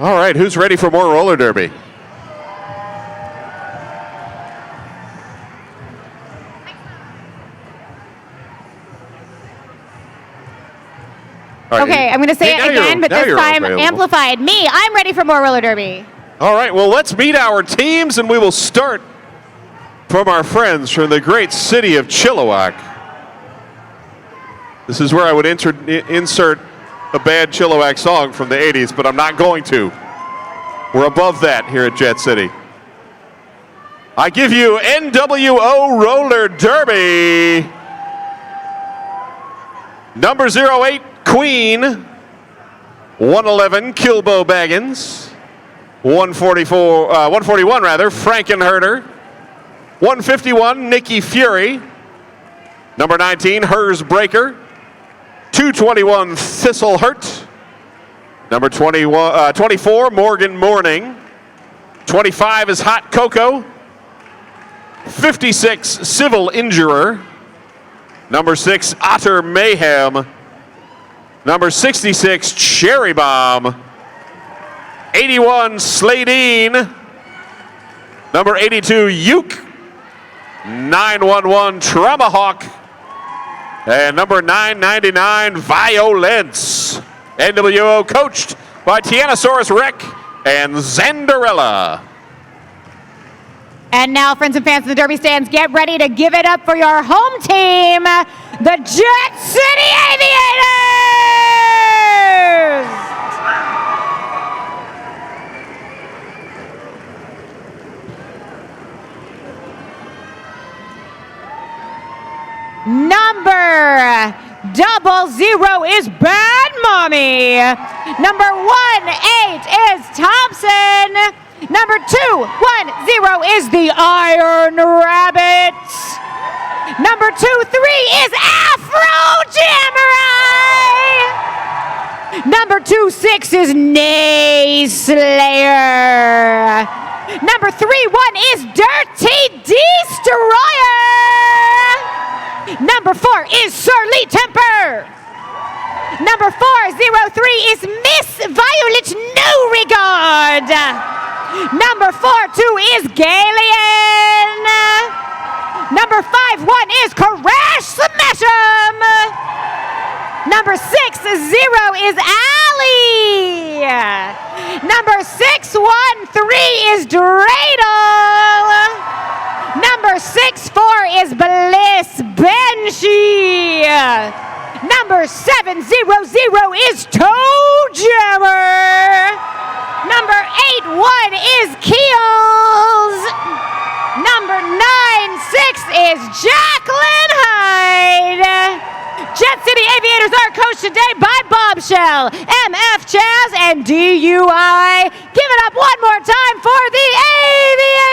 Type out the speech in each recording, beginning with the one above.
All right, who's ready for more roller derby? Right, okay, I'm going to say it again, but this time amplified. Me, I'm ready for more roller derby. All right, well, let's meet our teams, and we will start from our friends from the great city of Chilliwack. This is where I would insert a bad Chilliwack song from the 80s, but I'm not going to. We're above that here at Jet City. I give you NWO Roller Derby. Number 08, Queen. 111, Killbo Baggins. 141 rather, Frankenherder. 151, Nicki Fury. Number 19, Hers Breaker. 221, Thistle Hurt. Number 24, Mourning. 25 is Hot Cocoa. 56, Civil Injurer. Number 6, Otter Mayhem. Number 66, Cherry Bomb. 81, Sladine. Number 82, Uke. 911, Tomahawk. And number 999, Violence. NWO coached by Tyrannosaurus Rex and Zanderella. And now, friends and fans of the Derby stands, get ready to give it up for your home team, the Jet City Aviators! Number 00 is Bad Mommie. Number 18 is Thomson. Number 210 is the Iron Rabbit. Number 23 is Afro Jamurai. Number 26 is Nayslayer. Number 31 is Dirty D Stroyher. Number 4 is Surly Temper. Number 403 is Miss Violet Neauregarde. Number 42 is Gaylien. Number 51 is Crash Smashum. Number 60 is Allie. Number 613 is Dreidel. Number 64 is Bliss Banshee. Number 700 is Toe Jammer. Number 81 is Keels. Number 96 is Jacklyn Hyde. Jet City Aviators are coached today by Bombshell, MF CHAZ, and DUI. Give it up one more time for the Aviators!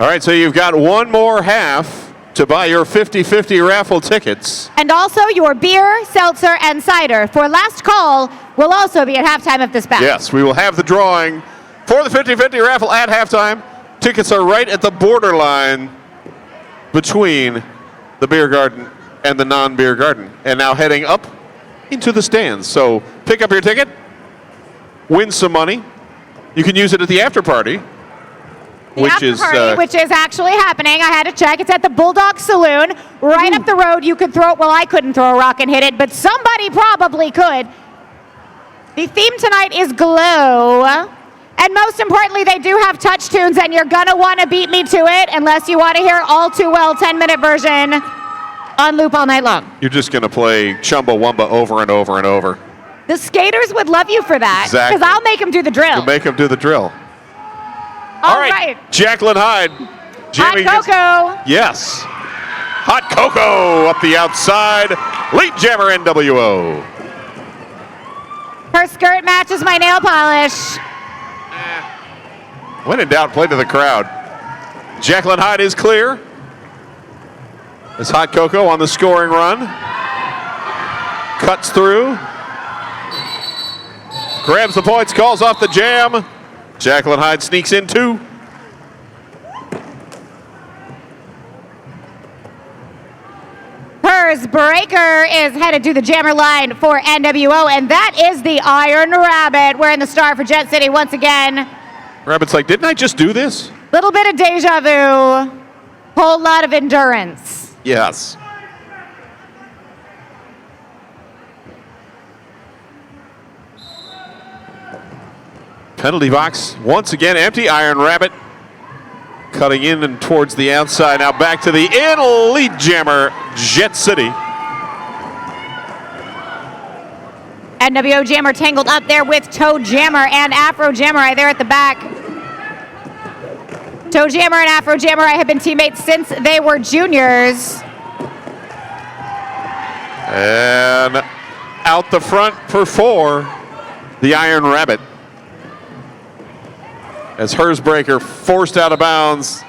All right, so you've got one more half to buy your 50-50 raffle tickets. And also your beer, seltzer, and cider for last call will also be at halftime of this bout. Yes, we will have the drawing for the 50-50 raffle at halftime. Tickets are right at the borderline between the beer garden and the non-beer garden. And now heading up into the stands. So pick up your ticket, win some money. You can use it at the after party. Which is actually happening. I had to check. It's at the Bulldog Saloon, right up the road. You could throw it. Well, I couldn't throw a rock and hit it, but somebody probably could. The theme tonight is Glow. And most importantly, they do have touch tunes, and you're going to want to beat me to it unless you want to hear All Too Well 10-minute version on loop all night long. You're just going to play Chumbawamba over and over and over. The skaters would love you for that. Exactly. Because I'll make them do the drill. You'll make them do the drill. All right. Jacklyn Hyde. Hot Cocoa. Yes. Hot Cocoa up the outside. Late Jammer NWO. Her skirt matches my nail polish. When in doubt, play to the crowd. Jacklyn Hyde is clear. It's Hot Cocoa on the scoring run. Cuts through. Grabs the points, calls off the jam. Jacklyn Hyde sneaks in two. Hers Breaker is headed to the jammer line for NWO, and that is the Iron Rabbit wearing the star for Jet City once again. Rabbit's like, didn't I just do this? Little bit of deja vu, whole lot of endurance. Yes. Penalty box once again empty. Iron Rabbit cutting in and towards the outside. Now back to the elite jammer, Jet City. NWO Jammer tangled up there with Toe Jammer and Afro Jamurai there at the back. Toe Jammer and Afro Jamurai have been teammates since they were juniors. And out the front for 4, the Iron Rabbit. As Hers Breaker forced out of bounds.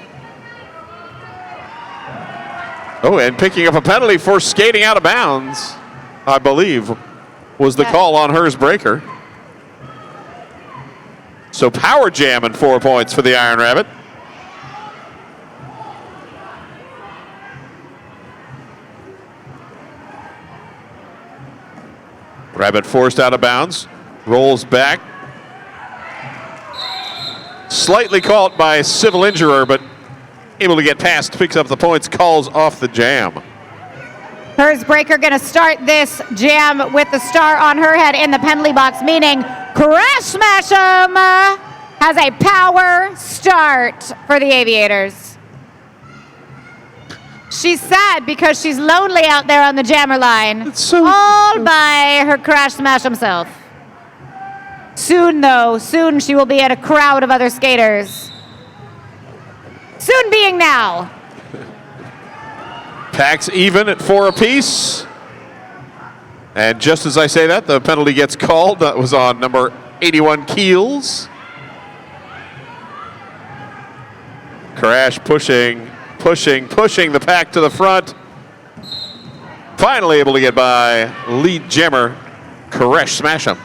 Oh, and picking up a penalty for skating out of bounds, I believe, was the call on Hers Breaker. So power jam and 4 points for the Iron Rabbit. Rabbit forced out of bounds, rolls back. Slightly caught by civil injurer, but able to get past, picks up the points, calls off the jam. Hers Breaker going to start this jam with the star on her head in the penalty box, meaning Crash Smashum has a power start for the Aviators. She's sad because she's lonely out there on the jammer line, all by her Crash Smash himself. Soon, though, soon she will be at a crowd of other skaters. Soon being now. Packs even at 4 apiece. And just as I say that, the penalty gets called. That was on number 81, Keels. Crash pushing the pack to the front. Finally able to get by lead jammer, Crash Smashum.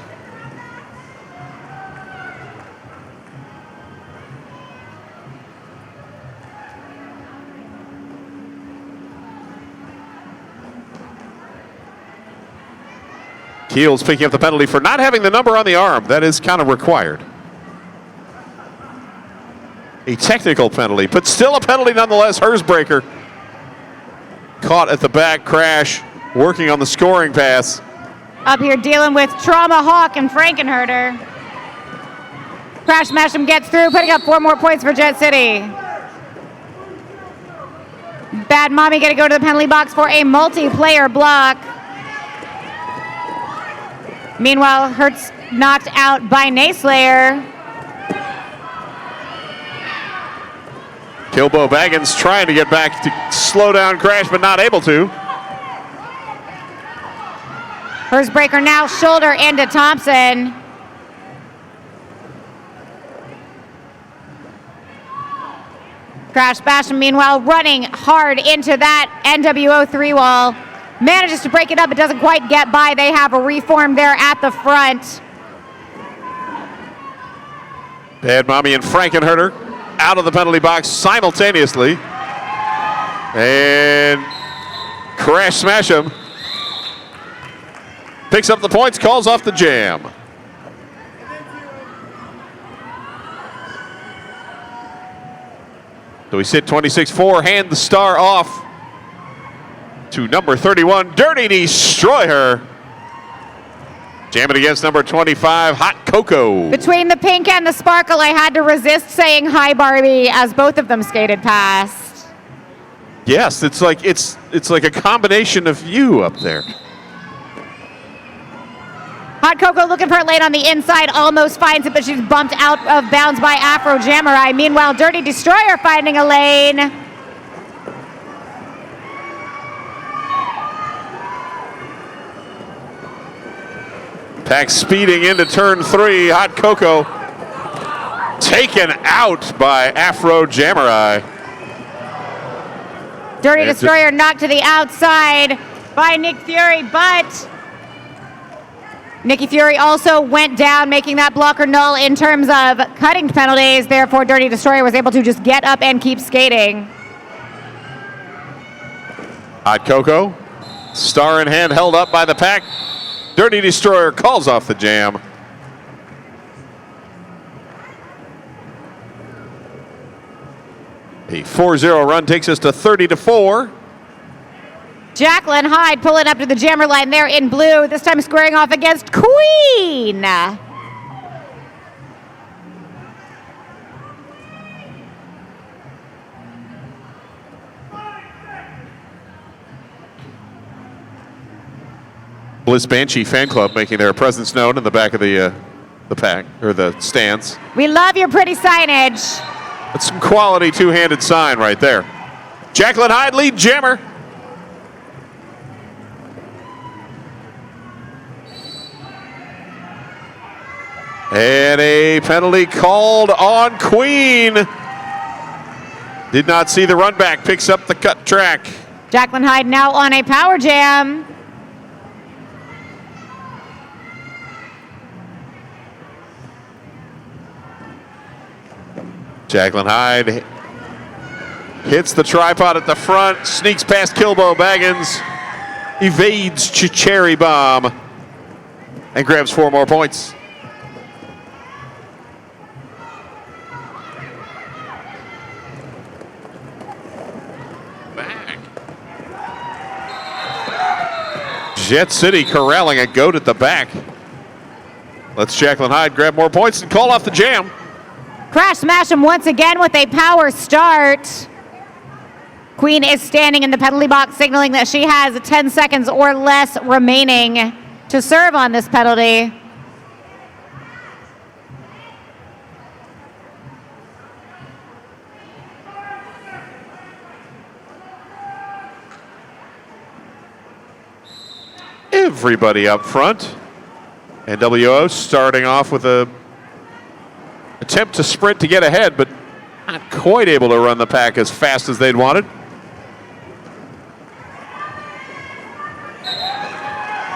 Keels picking up the penalty for not having the number on the arm. That is kind of required. A technical penalty, but still a penalty nonetheless. Hers Breaker caught at the back. Crash working on the scoring pass. Up here dealing with Trauma Hawk and Frankenherder. Crash Smashum gets through, putting up 4 more points for Jet City. Bad Mommie going to go to the penalty box for a multiplayer block. Meanwhile, Hertz knocked out by Nayslayer. Killbo Baggins trying to get back to slow down Crash, but not able to. Hers Breaker now shoulder into Thomson. Crash Smashum, meanwhile, running hard into that NWO 3-wall. Manages to break it up, but doesn't quite get by. They have a reform there at the front. Bad Mommie and Frankenherder out of the penalty box simultaneously. And Crash Smashum picks up the points, calls off the jam. So we sit 26-4, hand the star off to number 31, Dirty D Stroyher. Jamming against number 25, Hot Cocoa. Between the pink and the sparkle, I had to resist saying hi, Barbie, as both of them skated past. Yes, it's like a combination of you up there. Hot Cocoa looking for a lane on the inside, almost finds it, but she's bumped out of bounds by Afro Jamurai. Meanwhile, Dirty Destroyer finding a lane. Pack speeding into turn 3. Hot Cocoa taken out by Afro Jamurai. Dirty Destroyer knocked to the outside by Nicki Fury, but Nicki Fury also went down, making that blocker null in terms of cutting penalties. Therefore, Dirty Destroyer was able to just get up and keep skating. Hot Cocoa Star in hand, held up by the pack. Dirty Destroyer calls off the jam. A 4-0 run takes us to 30-4. Jacklyn Hyde pulling up to the jammer line there in blue, this time squaring off against Queen. Bliss Banshee fan club making their presence known in the back of the pack, or the stands. We love your pretty signage. That's some quality two-handed sign right there. Jacklyn Hyde, lead jammer. And a penalty called on Queen. Did not see the run back, picks up the cut track. Jacklyn Hyde now on a power jam. Jacklyn Hyde hits the tripod at the front, sneaks past Killbo Baggins, evades Cherry Bomb, and grabs 4 more points. Back. Jet City corralling a goat at the back. Let's Jacklyn Hyde grab more points and call off the jam. Crash Smashum once again with a power start. Queen is standing in the penalty box, signaling that she has 10 seconds or less remaining to serve on this penalty. Everybody up front. NWO starting off with a attempt to sprint to get ahead, but not quite able to run the pack as fast as they'd wanted.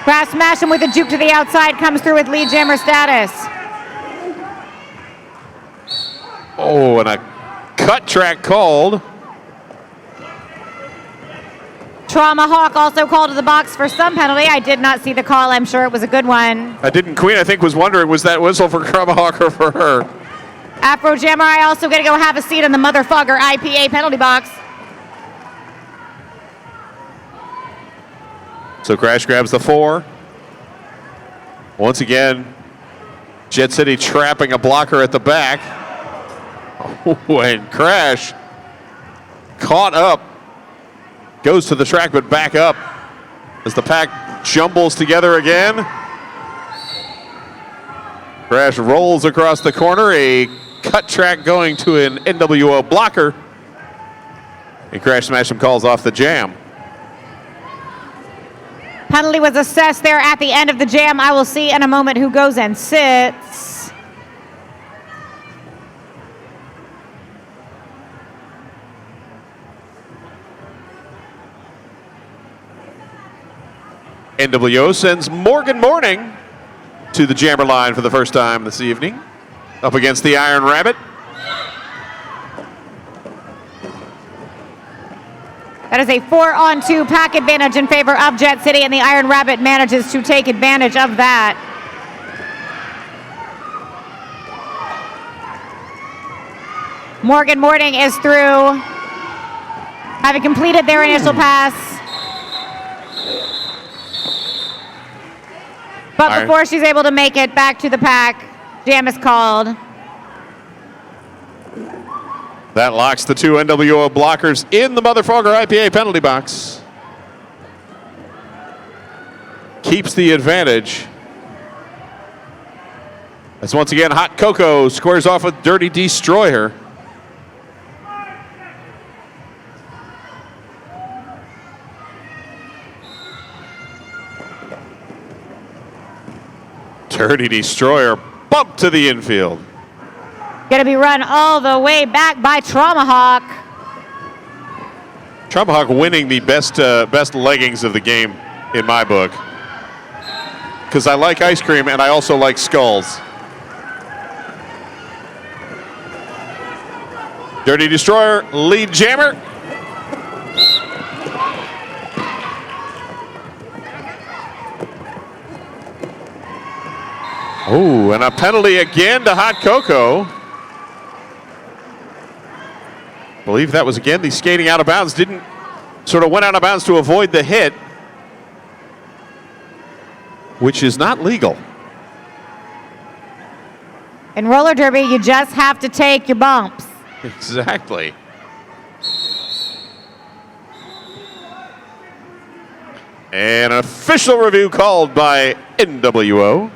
Crash Smashum with a juke to the outside comes through with lead jammer status. Oh, and a cut track called. Trauma Hawk also called to the box for some penalty. I did not see the call. I'm sure it was a good one. I didn't. Queen, I think, was wondering, was that whistle for Trauma Hawk or for her? Afro Jamurai also going to go have a seat in the motherfucker IPA penalty box. So Crash grabs the 4. Once again, Jet City trapping a blocker at the back. Oh, and Crash caught up. Goes to the track, but back up as the pack jumbles together again. Crash rolls across the corner, a cut track going to an NWO blocker. And Crash Smashum calls off the jam. Penalty was assessed there at the end of the jam. I will see in a moment who goes and sits. NWO sends Mourning to the jammer line for the first time this evening, up against the Iron Rabbit. That is a 4-on-2 pack advantage in favor of Jet City, and the Iron Rabbit manages to take advantage of that. Mourning is through, having completed their initial pass. But before she's able to make it back to the pack, jam is called. That locks the 2 NWO blockers in the motherfucker IPA penalty box. Keeps the advantage. As once again, Hot Cocoa squares off with Dirty Destroyher. Dirty Destroyer bumped to the infield. Going to be run all the way back by Trauma Hawk. Trauma Hawk winning the best leggings of the game in my book. Because I like ice cream and I also like skulls. Dirty Destroyer, lead jammer. Oh, and a penalty again to Hot Cocoa. I believe that was again the skating out of bounds. Didn't sort of went out of bounds to avoid the hit, which is not legal. In roller derby, you just have to take your bumps. Exactly. And an official review called by NWO.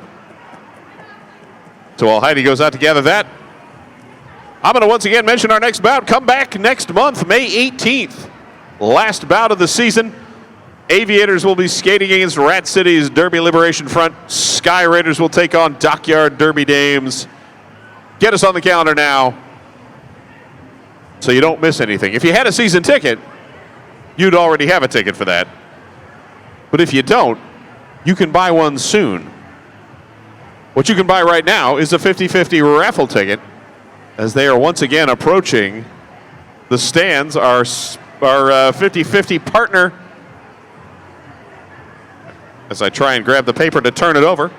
So while Heidi goes out to gather that, I'm going to once again mention our next bout. Come back next month, May 18th. Last bout of the season. Aviators will be skating against Rat City's Derby Liberation Front. Sky Raiders will take on Dockyard Derby Dames. Get us on the calendar now so you don't miss anything. If you had a season ticket, you'd already have a ticket for that. But if you don't, you can buy one soon. What you can buy right now is a 50-50 raffle ticket, as they are once again approaching the stands. Our 50-50 partner, as I try and grab the paper to turn it over,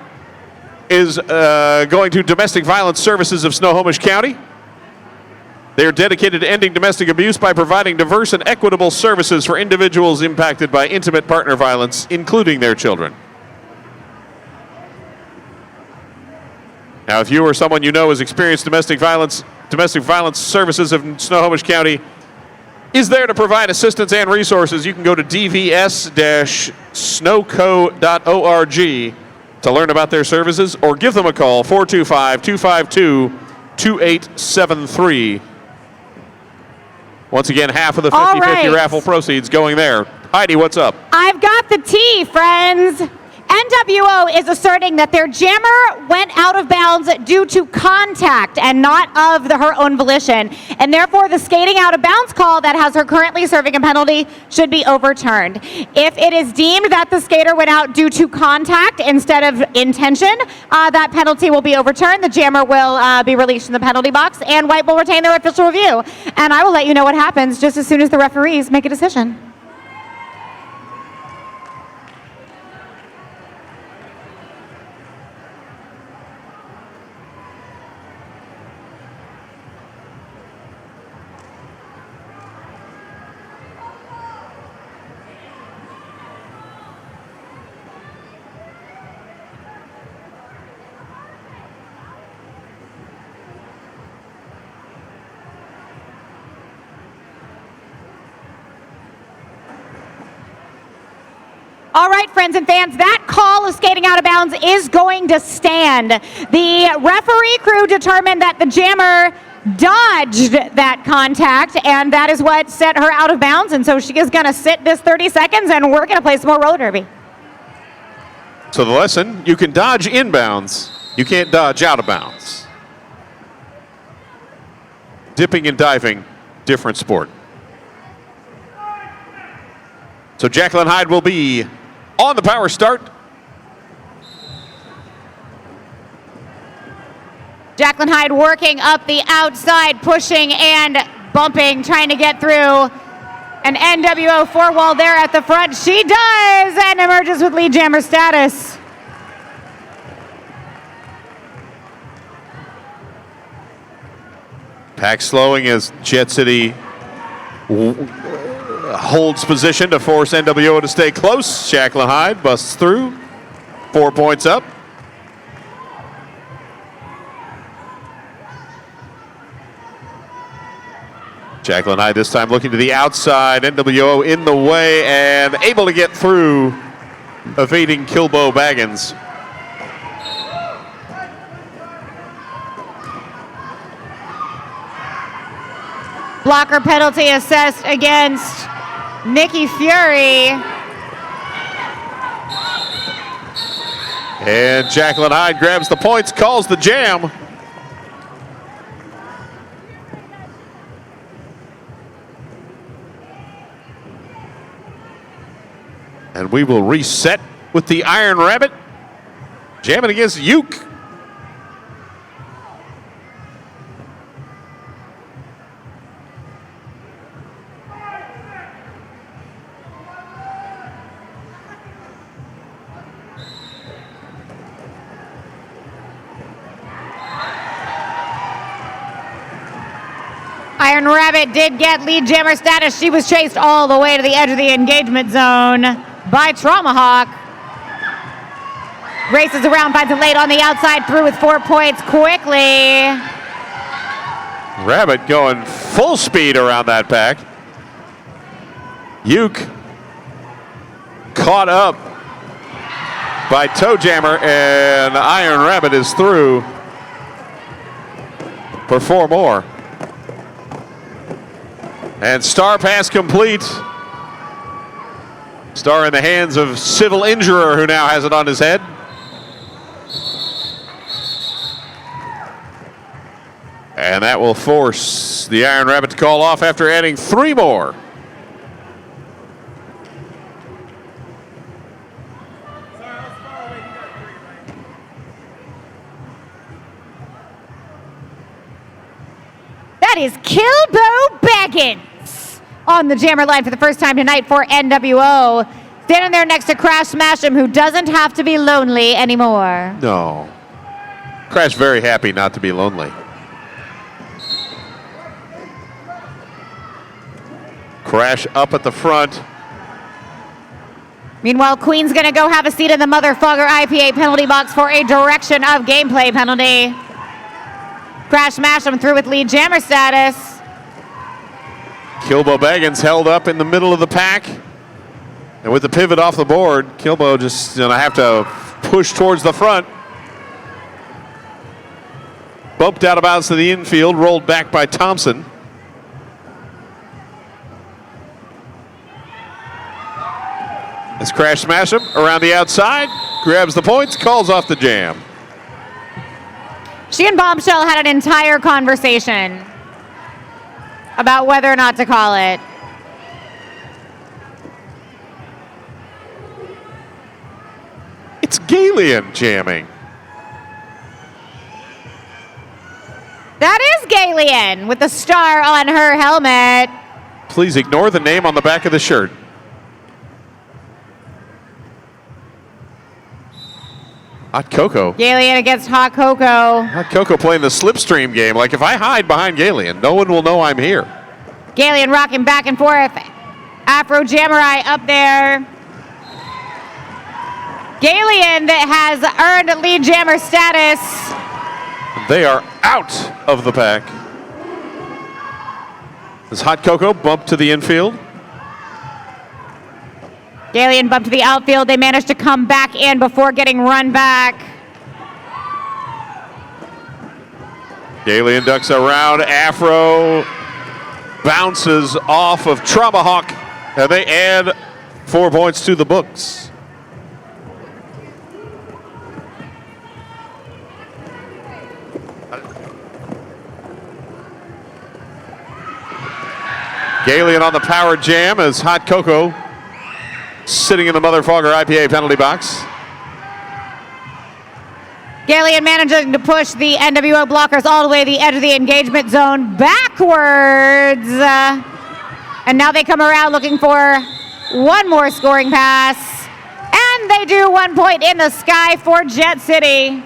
is going to Domestic Violence Services of Snohomish County. They are dedicated to ending domestic abuse by providing diverse and equitable services for individuals impacted by intimate partner violence, including their children. Now, if you or someone you know has experienced domestic violence services of Snohomish County is there to provide assistance and resources. You can go to dvs-snowco.org to learn about their services, or give them a call, 425-252-2873. Once again, half of the 50-50 raffle proceeds going there. Heidi, what's up? I've got the tea, friends. NWO is asserting that their jammer went out of bounds due to contact and not of her own volition, and therefore the skating out of bounds call that has her currently serving a penalty should be overturned. If it is deemed that the skater went out due to contact instead of intention, that penalty will be overturned. The jammer will be released from the penalty box, and White will retain their official review. And I will let you know what happens just as soon as the referees make a decision. All right, friends and fans, that call of skating out of bounds is going to stand. The referee crew determined that the jammer dodged that contact, and that is what set her out of bounds, and so she is going to sit this 30 seconds, and we're going to play some more roller derby. So the lesson, you can dodge inbounds, you can't dodge out of bounds. Dipping and diving, different sport. So Jacklyn Hyde will be on the power start. Jacklyn Hyde working up the outside, pushing and bumping, trying to get through an NWO four-wall there at the front. She does, and emerges with lead jammer status. Pack slowing as Jet City holds position to force NWO to stay close. Jacklyn Hyde busts through. 4 points up. Jacklyn Hyde this time looking to the outside. NWO in the way and able to get through, evading Killbo Baggins. Blocker penalty assessed against Nicki Fury. And Jacklyn Hyde grabs the points, calls the jam. And we will reset with the Iron Rabbit, jamming against Uke. Iron Rabbit did get lead jammer status. She was chased all the way to the edge of the engagement zone by Traumahawk. Races around, finds a late on the outside, through with 4 points quickly. Rabbit going full speed around that pack. Uke caught up by Toe Jammer, and Iron Rabbit is through for 4 more. And Star pass complete. Star in the hands of Civil Injurer, who now has it on his head. And that will force the Iron Rabbit to call off after adding 3 more. That is Killbo Baggins on the jammer line for the first time tonight for NWO. Standing there next to Crash Smashum, who doesn't have to be lonely anymore. No. Crash very happy not to be lonely. Crash up at the front. Meanwhile, Queen's going to go have a seat in the motherfucker IPA penalty box for a direction of gameplay penalty. Crash Smashum through with lead jammer status. Killbo Baggins held up in the middle of the pack. And with the pivot off the board, Killbo just going to have to push towards the front. Bumped out of bounds to the infield, rolled back by Thomson. As Crash Smashum around the outside, grabs the points, calls off the jam. She and Bombshell had an entire conversation about whether or not to call it. It's Gaylien jamming. That is Gaylien with the star on her helmet. Please ignore the name on the back of the shirt. Hot Cocoa. Gaylien against Hot Cocoa. Hot Cocoa playing the slipstream game. Like, if I hide behind Gaylien, no one will know I'm here. Gaylien rocking back and forth. Afro Jamurai up there. Gaylien has earned lead jammer status. They are out of the pack. As Hot Cocoa bumped to the infield. Gaylien bumped to the outfield. They managed to come back in before getting run back. Gaylien ducks around. Afro bounces off of Traumahawk, and they add 4 points to the books. Gaylien on the power jam as Hot Cocoa sitting in the Motherfogger IPA penalty box. Gaylien managing to push the NWO blockers all the way to the edge of the engagement zone backwards. And now they come around looking for one more scoring pass. And they do 1 point in the sky for Jet City.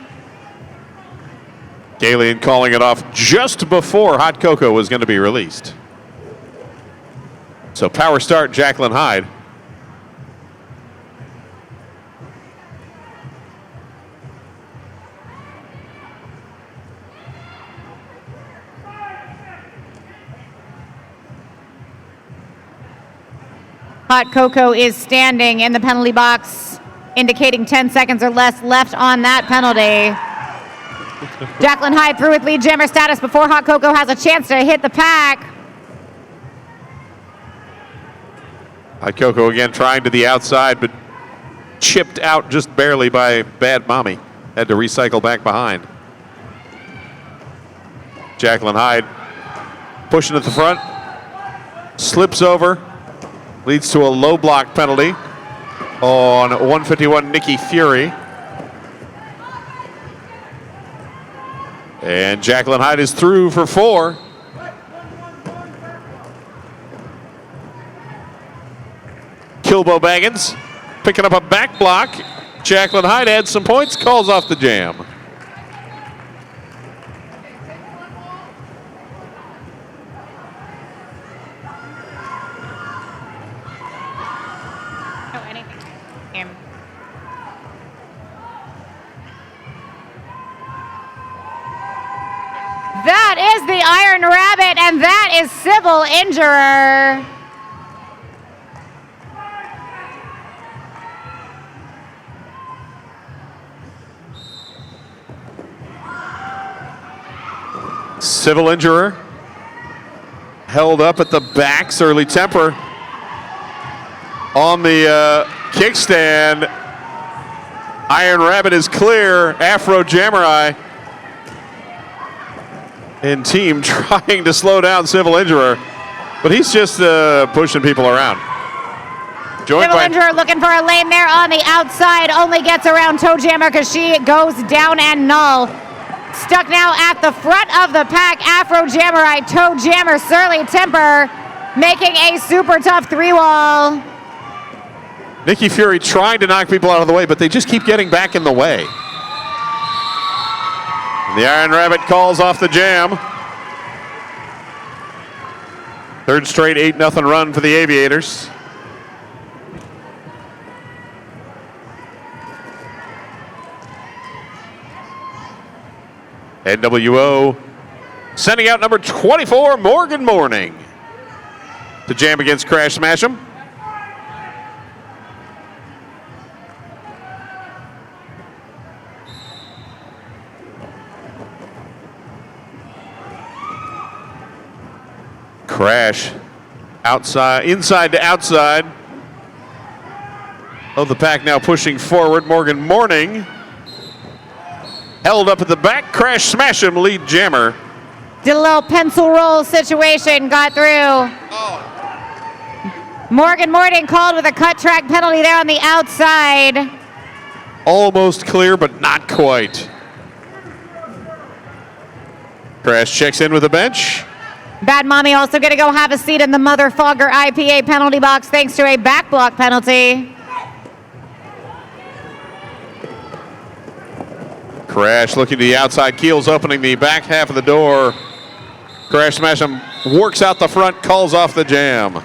Gaylien calling it off just before Hot Cocoa was going to be released. So power start, Jacklyn Hyde. Hot Cocoa is standing in the penalty box, indicating 10 seconds or less left on that penalty. Jacklyn Hyde through with lead jammer status before Hot Cocoa has a chance to hit the pack. Hot Cocoa again trying to the outside, but chipped out just barely by Bad Mommie. Had to recycle back behind. Jacklyn Hyde pushing at the front, slips over, leads to a low block penalty on 151 Nicki Fury. And Jacklyn Hyde is through for 4. Killbo Baggins picking up a back block. Jacklyn Hyde adds some points, calls off the jam. That is the Iron Rabbit, and that is civil injurer. Civil injurer. Held up at the back, surly temper. On the kickstand, Iron Rabbit is clear. Afro Jamurai in team trying to slow down Civil Injurer, but he's just pushing people around. Civil Injurer looking for a lane there on the outside, only gets around Toe Jammer because she goes down and null. Stuck now at the front of the pack, Afro Jamurai, Toe Jammer, Surly Temper, making a super tough 3-wall. Nicki Fury trying to knock people out of the way, but they just keep getting back in the way. The Iron Rabbit calls off the jam. Third straight 8-0 run for the Aviators. NWO sending out number 24, Mourning, to jam against Crash Smashum. Crash outside, inside to outside of the pack, now pushing forward. Mourning held up at the back. Crash Smashum, lead jammer. Did a little pencil roll situation, got through. Mourning called with a cut track penalty there on the outside. Almost clear, but not quite. Crash checks in with the bench. Bad Mommie also going to go have a seat in the Mother Fogger IPA penalty box thanks to a back block penalty. Crash looking to the outside. Keels opening the back half of the door. Crash Smashum works out the front, calls off the jam.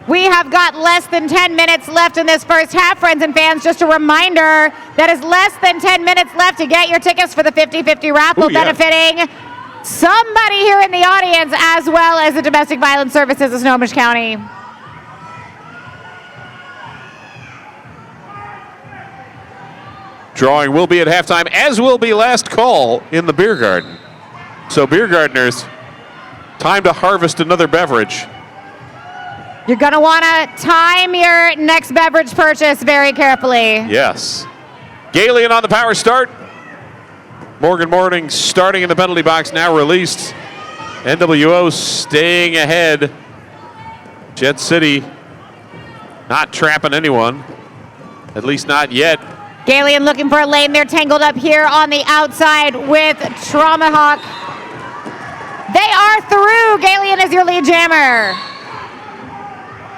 We have got less than 10 minutes left in this first half, friends and fans. Just a reminder, that is less than 10 minutes left to get your tickets for the 50-50 raffle, benefiting somebody here in the audience, as well as the Domestic Violence Services of Snohomish County. Drawing will be at halftime, as will be last call in the beer garden. So beer gardeners, time to harvest another beverage. You're going to want to time your next beverage purchase very carefully. Yes. Gaylien on the power start. Mourning starting in the penalty box, now released. NWO staying ahead. Jet City not trapping anyone, at least not yet. Gaylien looking for a lane. They're tangled up here on the outside with Traumahawk. They are through. Gaylien is your lead jammer.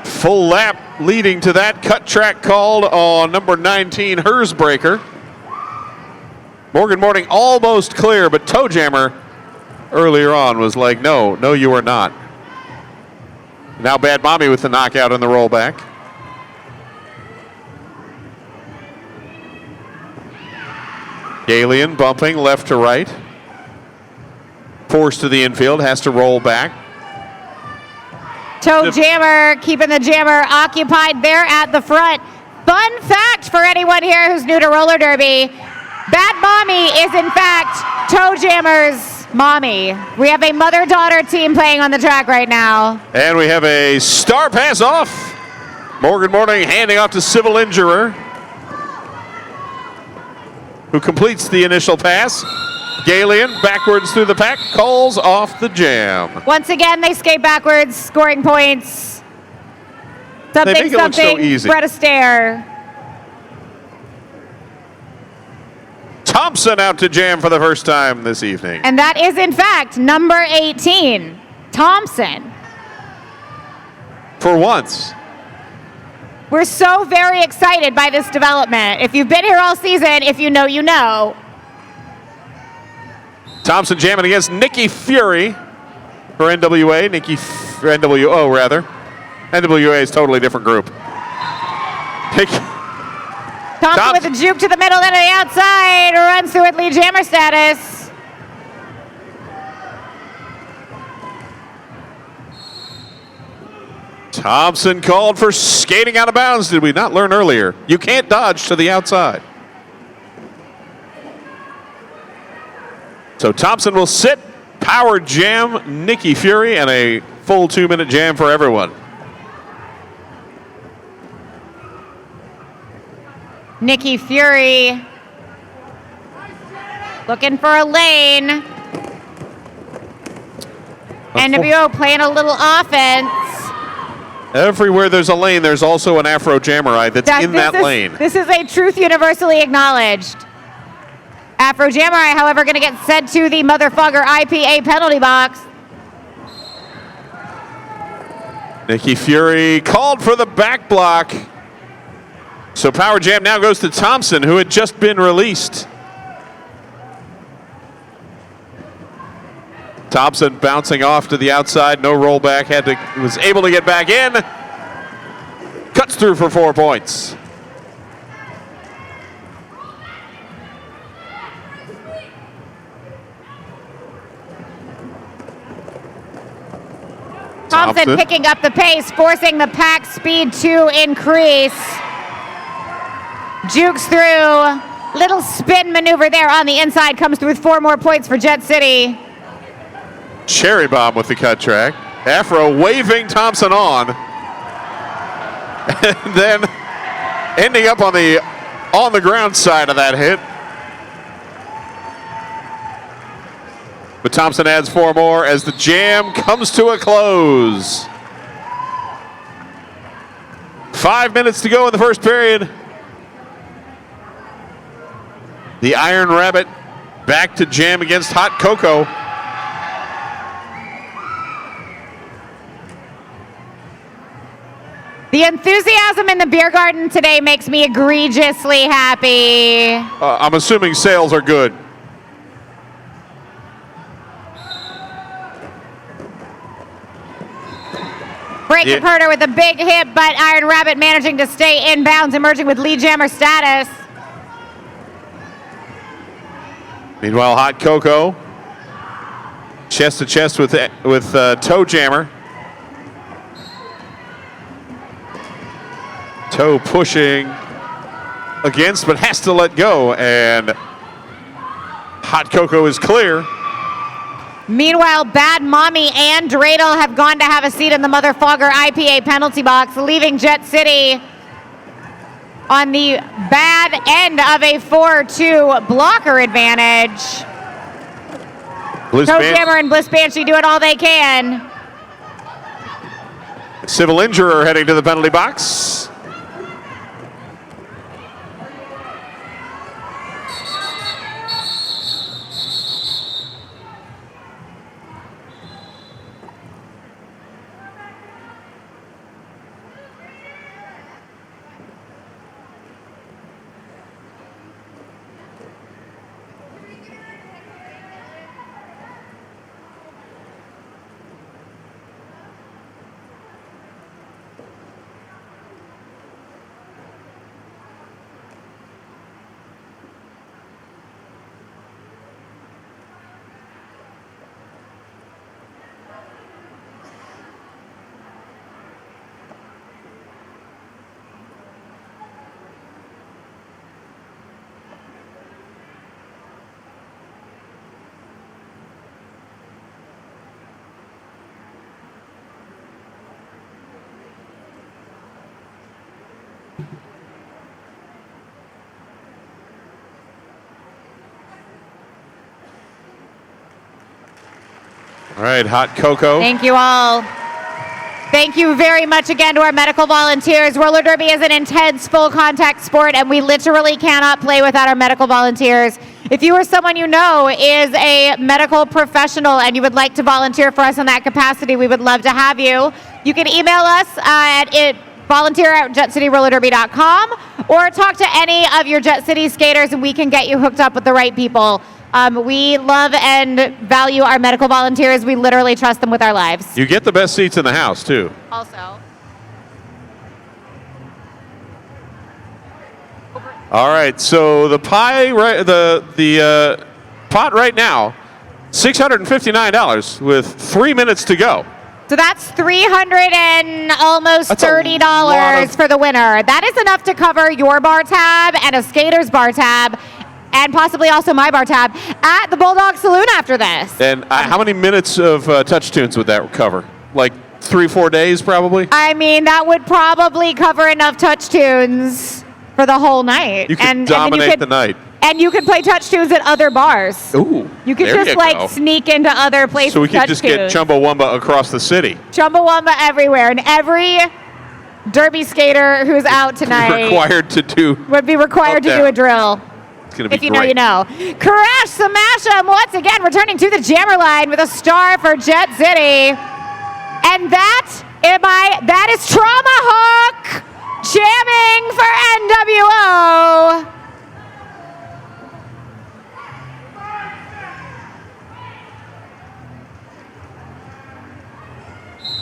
Full lap leading to that cut track called on number 19, Hersbreaker. Mourning almost clear, but Toe Jammer earlier on was like, no, you are not. Now Bad Mommie with the knockout on the rollback. Gaylien bumping left to right. Forced to the infield, has to roll back. Toe Jammer keeping the jammer occupied there at the front. Fun fact for anyone here who's new to roller derby, Bad Mommie is in fact Toe Jammer's mommy. We have a mother-daughter team playing on the track right now. And we have a star pass off. Mourning handing off to Civil Injurer, who completes the initial pass. Gaylien backwards through the pack, calls off the jam. Once again, they skate backwards, scoring points. They make it look so easy. Brett Astaire. Thomson out to jam for the first time this evening. And that is, in fact, number 18, Thomson. For once. We're so very excited by this development. If you've been here all season, if you know, you know. Thomson jamming against Nicki Fury for NWA, NWO rather. NWA is a totally different group. Thomson with a juke to the middle, then to the outside. Runs through with lead jammer status. Thomson called for skating out of bounds. Did we not learn earlier? You can't dodge to the outside. So Thomson will sit, power jam Nicki Fury, and a full 2-minute jam for everyone. Nicki Fury looking for a lane. NWO playing a little offense. Everywhere there's a lane, there's also an Afro Jamurai that's in that lane. This is a truth universally acknowledged. Afro Jamurai, however, going to get sent to the motherfucker IPA penalty box. Nicki Fury called for the back block. So power jam now goes to Thomson, who had just been released. Thomson bouncing off to the outside, no rollback, was able to get back in. Cuts through for 4 points. Thomson picking up the pace, forcing the pack speed to increase. Jukes through. Little spin maneuver there on the inside. Comes through with 4 more points for Jet City. Cherry bomb with the cut track. Afro waving Thomson on. And then ending up on the ground side of that hit. But Thomson adds 4 more as the jam comes to a close. 5 minutes to go in the first period. The Iron Rabbit back to jam against Hot Cocoa. The enthusiasm in the beer garden today makes me egregiously happy. I'm assuming sales are good. Breaking Purter with a big hit, but Iron Rabbit managing to stay inbounds, emerging with lead jammer status. Meanwhile, Hot Cocoa chest to chest with Toe Jammer. Toe pushing against, but has to let go, and Hot Cocoa is clear. Meanwhile, Bad Mommie and Dreidel have gone to have a seat in the motherfucker IPA penalty box, leaving Jet City on the bad end of a 4-2 blocker advantage. Toe Jammer and Bliss Banshee doing all they can. Civil injurer heading to the penalty box. All right, Hot Cocoa. Thank you all. Thank you very much again to our medical volunteers. Roller derby is an intense, full contact sport, and we literally cannot play without our medical volunteers. If you or someone you know is a medical professional and you would like to volunteer for us in that capacity, we would love to have you. You can email us at volunteer@jetcityrollerderby.com or talk to any of your Jet City skaters and we can get you hooked up with the right people. We love and value our medical volunteers. We literally trust them with our lives. You get the best seats in the house, too. Also. All right, so the pie, the pot right now, $659 with 3 minutes to go. So that's $300 and almost $30 for the winner. That is enough to cover your bar tab and a skater's bar tab, and possibly also my bar tab at the Bulldog Saloon after this. And how many minutes of touch tunes would that cover? Like 3-4 days, probably. I mean, that would probably cover enough touch tunes for the whole night. You could dominate the night. And you could play touch tunes at other bars. Ooh. You could just sneak into other places. So we could just get Chumbawamba across the city. Chumbawamba everywhere, and every derby skater who's out tonight would be required to do a drill. It's gonna be if you know, you know. Crash Smashum once again returning to the jammer line with a star for Jet City, and that is Trauma Hawk jamming for NWO.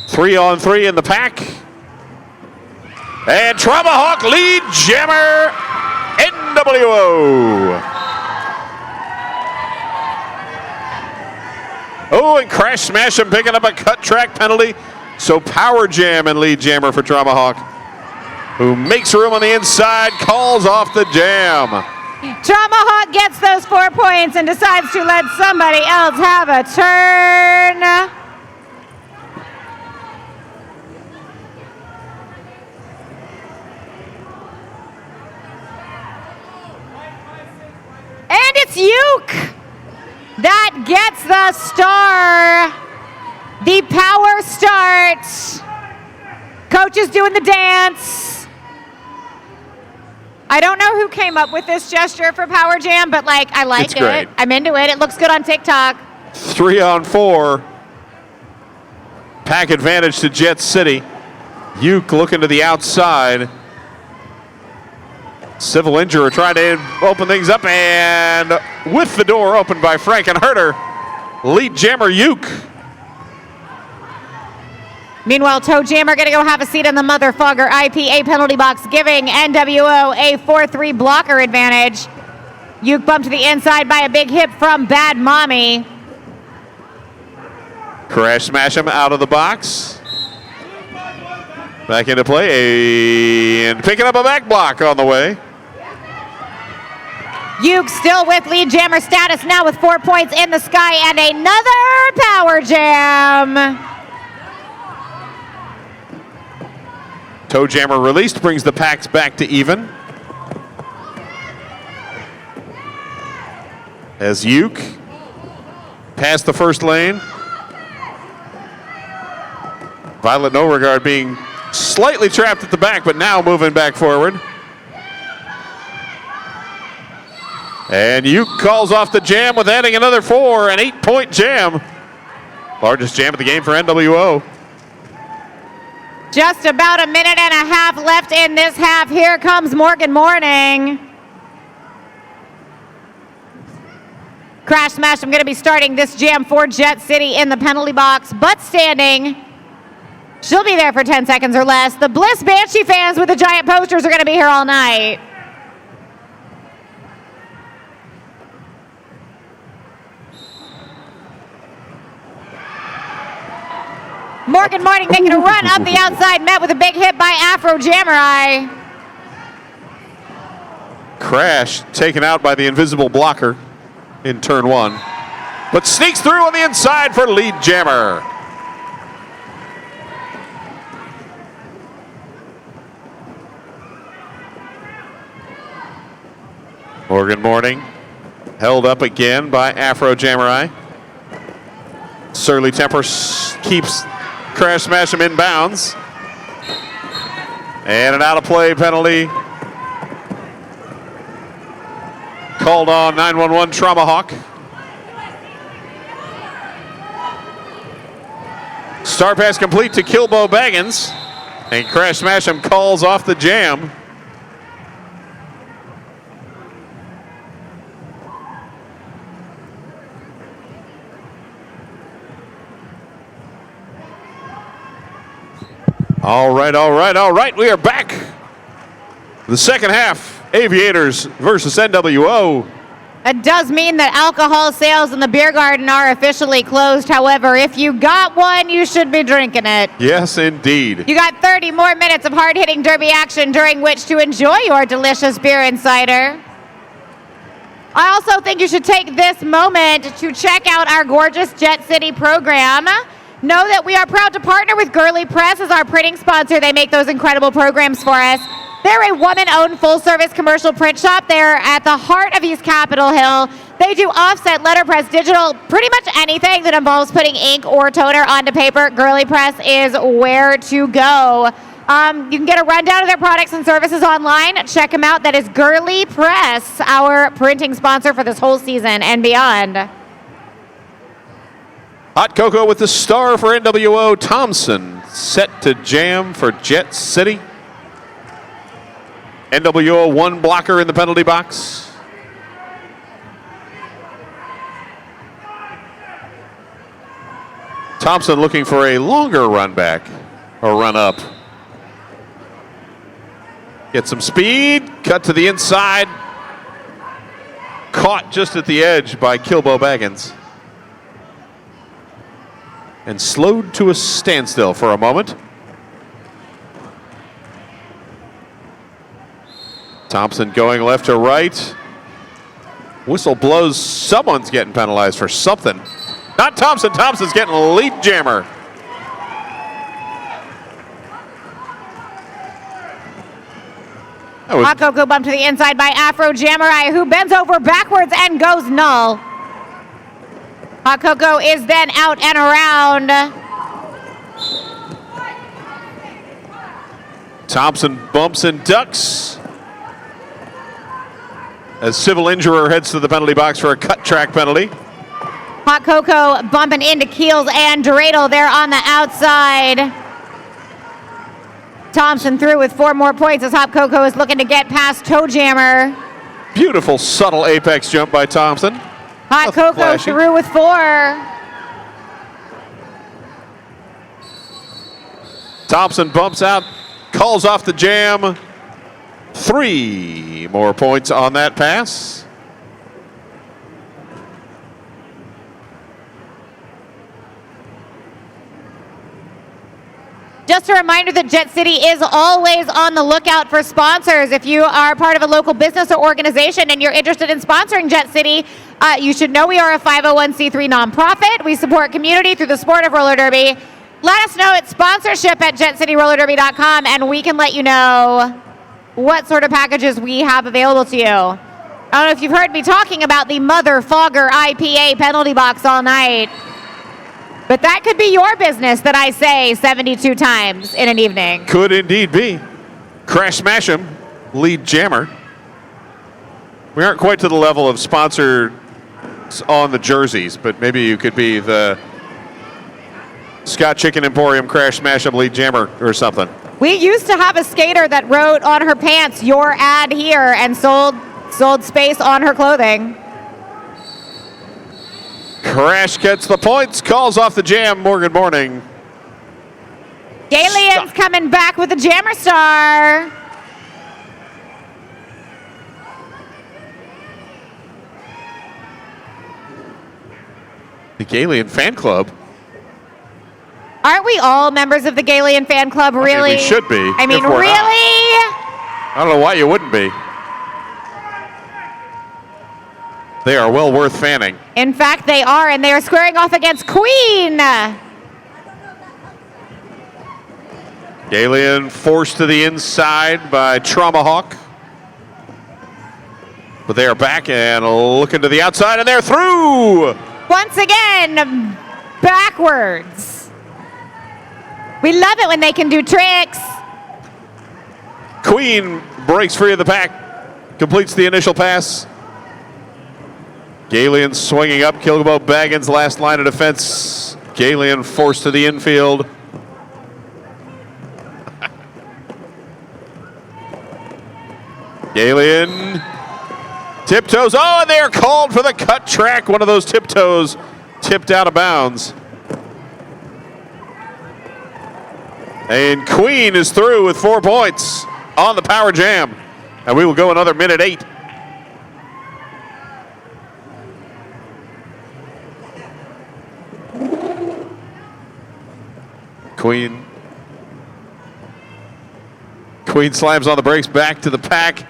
3-on-3 in the pack. And Trauma Hawk lead jammer NWO. Oh, and Crash Smashum picking up a cut track penalty. So power jam and lead jammer for Trauma Hawk, who makes room on the inside, calls off the jam. Trauma Hawk gets those 4 points and decides to let somebody else have a turn. And it's Uke that gets the star. The power start. Coach is doing the dance. I don't know who came up with this gesture for Power Jam, but I like it. Great. I'm into it. It looks good on TikTok. 3-on-4. Pack advantage to Jet City. Uke looking to the outside. Civil injurer trying to open things up, and with the door opened by Frankenherder, lead jammer Uke. Meanwhile, Toe Jammer going to go have a seat in the motherfucker IPA penalty box, giving NWO a 4-3 blocker advantage. Uke bumped to the inside by a big hip from Bad Mommie. Crash Smashum out of the box. Back into play, and picking up a back block on the way. Uke still with lead jammer status now with 4 points in the sky and another power jam. Toe Jammer released, brings the packs back to even. As Uke past the first lane. Violet Neauregarde being slightly trapped at the back, but now moving back forward. And Uke calls off the jam with adding another 4, an 8-point jam. Largest jam of the game for NWO. Just about a minute and a half left in this half. Here comes Mourning. Crash Smash, I'm going to be starting this jam for Jet City in the penalty box, but standing. She'll be there for 10 seconds or less. The Bliss Banshee fans with the giant posters are going to be here all night. Mourning making a run up the outside, met with a big hit by Afro Jamurai. Crash taken out by the invisible blocker in turn 1, but sneaks through on the inside for lead jammer. Mourning held up again by Afro Jamurai. Surly temper keeps Crash Smashum in bounds. And an out of play penalty called on 911 Trauma Hawk. Star pass complete to Killbo Baggins. And Crash Smashum calls off the jam. All right. We are back. The second half Aviators versus NWO. It does mean that alcohol sales in the beer garden are officially closed. However, if you got one, you should be drinking it. Yes, indeed. You got 30 more minutes of hard-hitting derby action during which to enjoy your delicious beer and cider. I also think you should take this moment to check out our gorgeous Jet City program. Know that we are proud to partner with Girly Press as our printing sponsor. They make those incredible programs for us. They're a woman-owned full-service commercial print shop. They're at the heart of East Capitol Hill. They do offset, letterpress, digital, pretty much anything that involves putting ink or toner onto paper. Girly Press is where to go. You can get a rundown of their products and services online. Check them out. That is Girly Press, our printing sponsor for this whole season and beyond. Hot Cocoa with the star for NWO, Thomson, set to jam for Jet City. NWO one blocker in the penalty box. Thomson looking for a longer run back or run up. Get some speed, cut to the inside. Caught just at the edge by Killbo Baggins. And slowed to a standstill for a moment. Thomson going left to right. Whistle blows. Someone's getting penalized for something. Not Thomson. Thomson's getting a lead jammer. Hot Cocoa bumped to the inside by Afro Jamurai, who bends over backwards and goes null. Hot Cocoa is then out and around. Thomson bumps and ducks as Civil Injurer heads to the penalty box for a cut track penalty. Hot Cocoa bumping into Keels and Dreidel there on the outside. Thomson through with 4 more points as Hot Cocoa is looking to get past Toe Jammer. Beautiful, subtle apex jump by Thomson. Hot Cocoa through with 4. Thomson bumps out, calls off the jam. 3 more points on that pass. Just a reminder that Jet City is always on the lookout for sponsors. If you are part of a local business or organization and you're interested in sponsoring Jet City, you should know we are a 501c3 nonprofit. We support community through the sport of roller derby. Let us know at sponsorship@jetcityrollerderby.com and we can let you know what sort of packages we have available to you. I don't know if you've heard me talking about the Mother Fogger IPA penalty box all night, but that could be your business that I say 72 times in an evening. Could indeed be. Crash Smashum, lead jammer. We aren't quite to the level of sponsors on the jerseys, but maybe you could be the Scott Chicken Emporium Crash Smashum lead jammer or something. We used to have a skater that wrote on her pants, "Your ad here," and sold space on her clothing. Crash gets the points, calls off the jam. Mourning. Gaylien's coming back with a jammer star. The Gaylien fan club. Aren't we all members of the Gaylien fan club, really? I mean, we should be. I mean, really? I don't know why you wouldn't be. They are well worth fanning. In fact, they are, and they are squaring off against Queen. Gaylien forced to the inside by Traumahawk. But they are back and looking to the outside, and they're through! Once again, backwards. We love it when they can do tricks. Queen breaks free of the pack, completes the initial pass. Gaylien swinging up, Killbo Baggins last line of defense. Gaylien forced to the infield. Gaylien tiptoes. Oh, and they are called for the cut track. One of those tiptoes tipped out of bounds. And Queen is through with 4 points on the power jam. And we will go another minute 8. Queen slams on the brakes, back to the pack.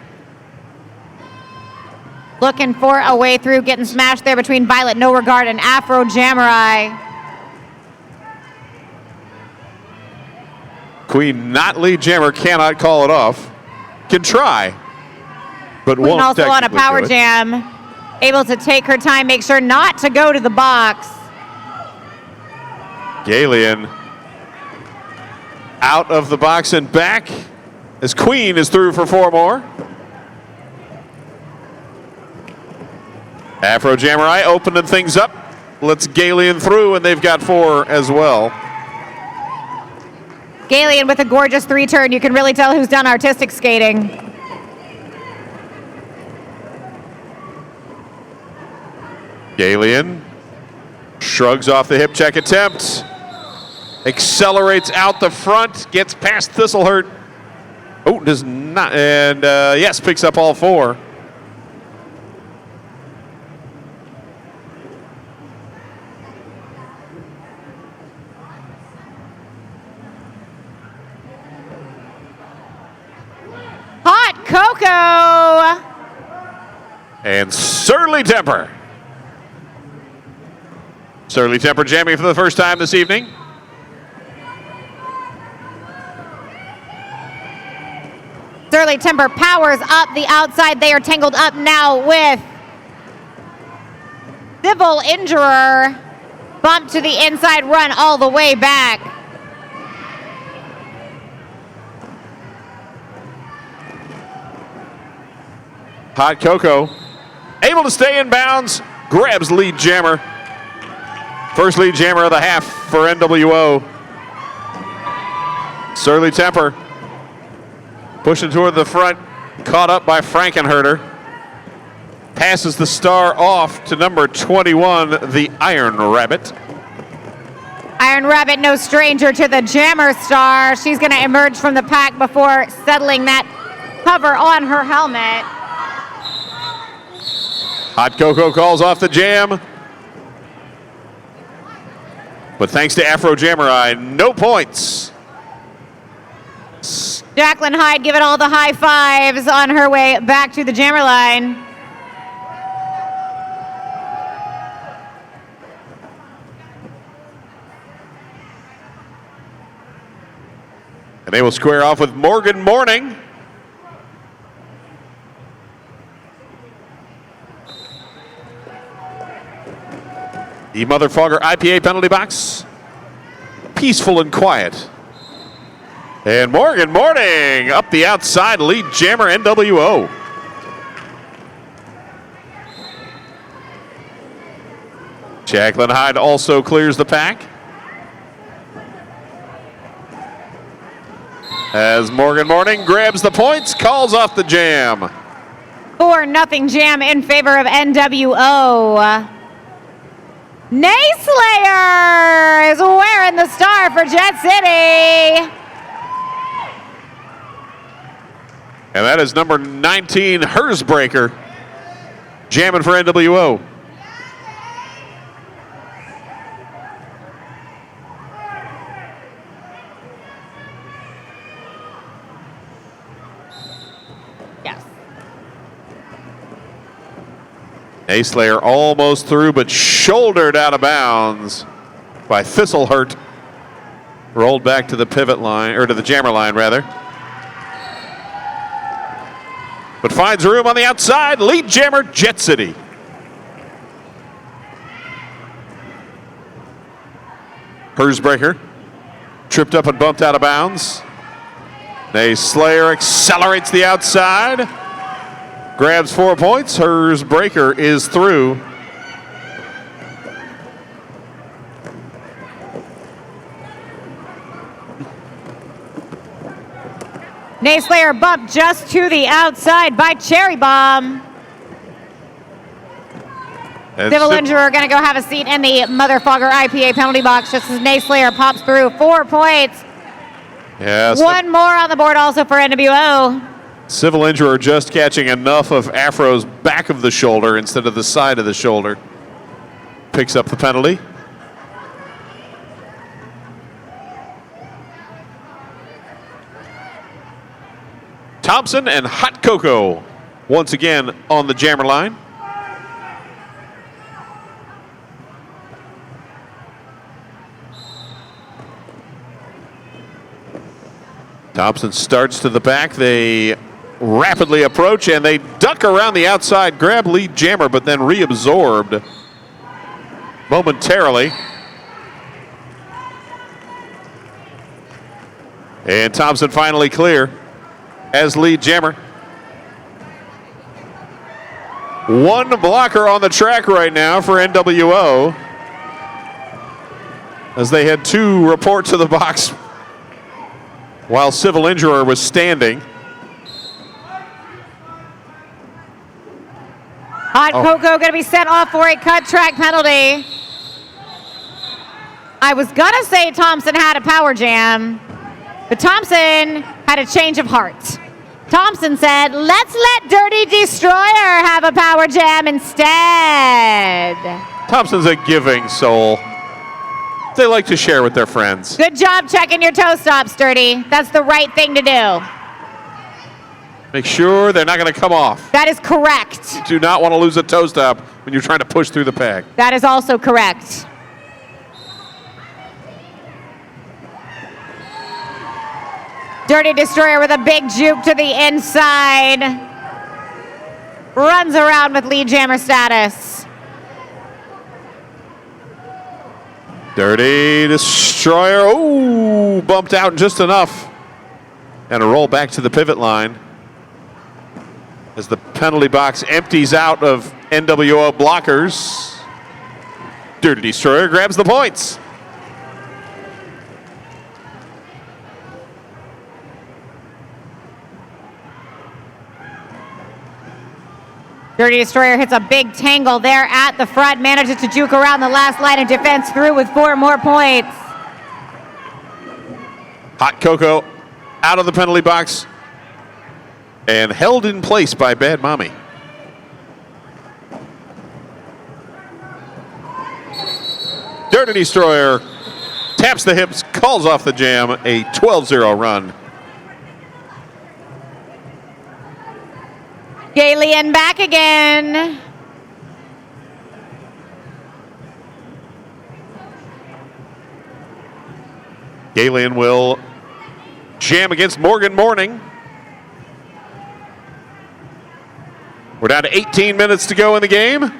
Looking for a way through, getting smashed there between Violet, Neauregarde, and Afro Jamurai. Queen, not lead jammer, cannot call it off. Can try, but Queen won't also on a technically power do it. jam, able to take her time, make sure not to go to the box. Gaylien out of the box and back as Queen is through for 4 more. Afro Jamurai opening things up. Let's Gaylien through, and they've got 4 as well. Gaylien with a gorgeous 3-turn. You can really tell who's done artistic skating. Gaylien shrugs off the hip check attempt. Accelerates out the front, gets past Thistle. Oh, does not, and yes, picks up all 4. Hot Cocoa. And Surly Temper. Surly Temper jamming for the first time this evening. Surly Temper powers up the outside. They are tangled up now with Civil Injurer. Bump to the inside, run all the way back. Hot Cocoa able to stay in bounds, grabs lead jammer. First lead jammer of the half for NWO. Surly Temper pushing toward the front, caught up by Frankenherder. Passes the star off to number 21, the Iron Rabbit. Iron Rabbit, no stranger to the Jammer Star. She's going to emerge from the pack before settling that cover on her helmet. Hot Cocoa calls off the jam. But thanks to Afro Jamurai, no points. Jacklyn Hyde giving all the high fives on her way back to the jammer line. And they will square off with Mourning. The Motherfogger IPA penalty box. Peaceful and quiet. And Mourning up the outside, lead jammer NWO. Jacklyn Hyde also clears the pack. As Mourning grabs the points, calls off the jam. 4-0 jam in favor of NWO. Nayslayer is wearing the star for Jet City. And that is number 19, Hersbreaker, jamming for NWO. Yes. Nayslayer almost through, but shouldered out of bounds by Thistle. Rolled back to the pivot line, or to the jammer line, rather. But finds room on the outside. Lead jammer, Jet City. Hersbreaker tripped up and bumped out of bounds. Nayslayer accelerates the outside. Grabs 4 points. Hersbreaker is through. Nayslayer bumped just to the outside by Cherry Bomb. Civil Injurer going to go have a seat in the Motherfogger IPA penalty box just as Nayslayer pops through. 4 points. Yes. 1 more on the board also for NWO. Civil injurer just catching enough of Afro's back of the shoulder instead of the side of the shoulder. Picks up the penalty. Thomson and Hot Cocoa once again on the jammer line. Thomson starts to the back. They rapidly approach and they duck around the outside, grab lead jammer, but then reabsorbed momentarily. And Thomson finally clear as lead jammer. One blocker on the track right now for NWO as they had two report to the box while civil injurer was standing. Hot Cocoa going to be sent off for a cut track penalty. I was going to say Thomson had a power jam, but Thomson had a change of heart. Thomson said, let's let Dirty D Stroyher have a power jam instead. Thomson's a giving soul. They like to share with their friends. Good job checking your toe stops, Dirty. That's the right thing to do. Make sure they're not going to come off. That is correct. You do not want to lose a toe stop when you're trying to push through the pack. That is also correct. Dirty Destroyer with a big juke to the inside. Runs around with lead jammer status. Dirty Destroyer, ooh, bumped out just enough. And a roll back to the pivot line as the penalty box empties out of NWO blockers. Dirty Destroyer grabs the points. Dirty Destroyer hits a big tangle there at the front, manages to juke around the last line of defense through with 4 more points. Hot Cocoa out of the penalty box and held in place by Bad Mommie. Dirty Destroyer taps the hips, calls off the jam, a 12-0 run. Gaylien back again. Gaylien will jam against Mourning. We're down to 18 minutes to go in the game.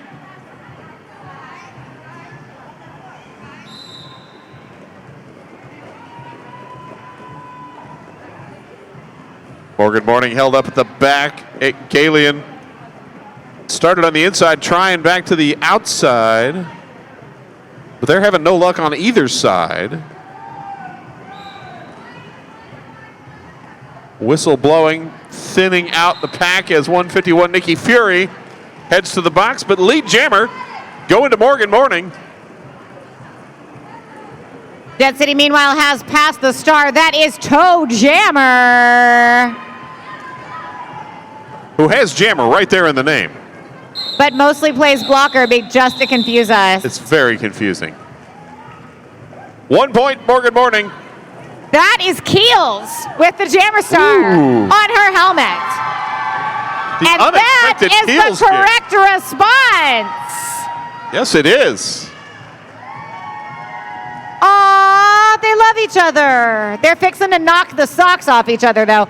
Mourning held up at the back. Gaylien started on the inside, trying back to the outside, but they're having no luck on either side. Whistle blowing, thinning out the pack as 151 Nicki Fury heads to the box, but lead jammer going to Mourning. Jet City, meanwhile, has passed the star. That is Toe Jammer, who has jammer right there in the name. but mostly plays blocker just to confuse us. It's very confusing. 1 point, Mourning. That is Keels with the Jammer Star on her helmet. And that is Keels the correct response. Yes, it is. Aw, they love each other. They're fixing to knock the socks off each other, though.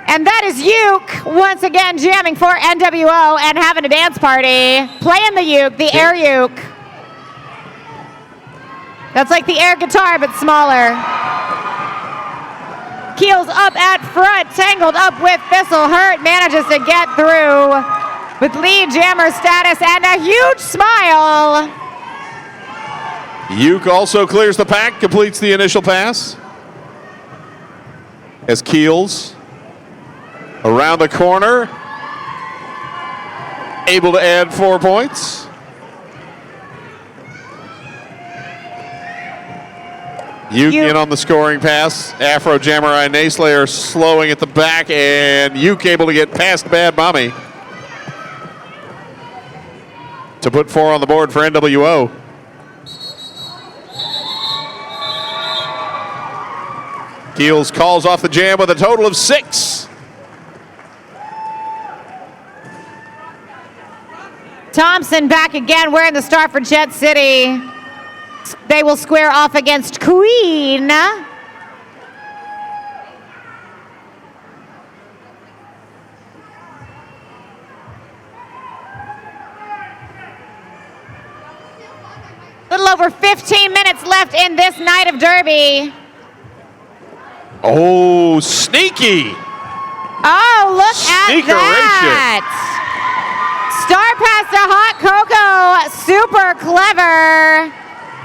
And that is Uke once again jamming for NWO and having a dance party. Playing the uke, the air uke. That's like the air guitar, but smaller. Keels up at front, tangled up with Thistle. Hurt manages to get through with lead jammer status and a huge smile. Uke also clears the pack, completes the initial pass. As Keels around the corner, able to add 4 points. Uke in on the scoring pass. Afro Jamurai Nayslayer slowing at the back, and Uke able to get past Bad Mommie to put 4 on the board for NWO. Keels calls off the jam with a total of 6. Thomson back again wearing the star for Jet City. They will square off against Queen. Little over 15 minutes left in this night of Derby. Oh, sneaky. Oh, look at that. Star pass to Hot Coco. Super clever.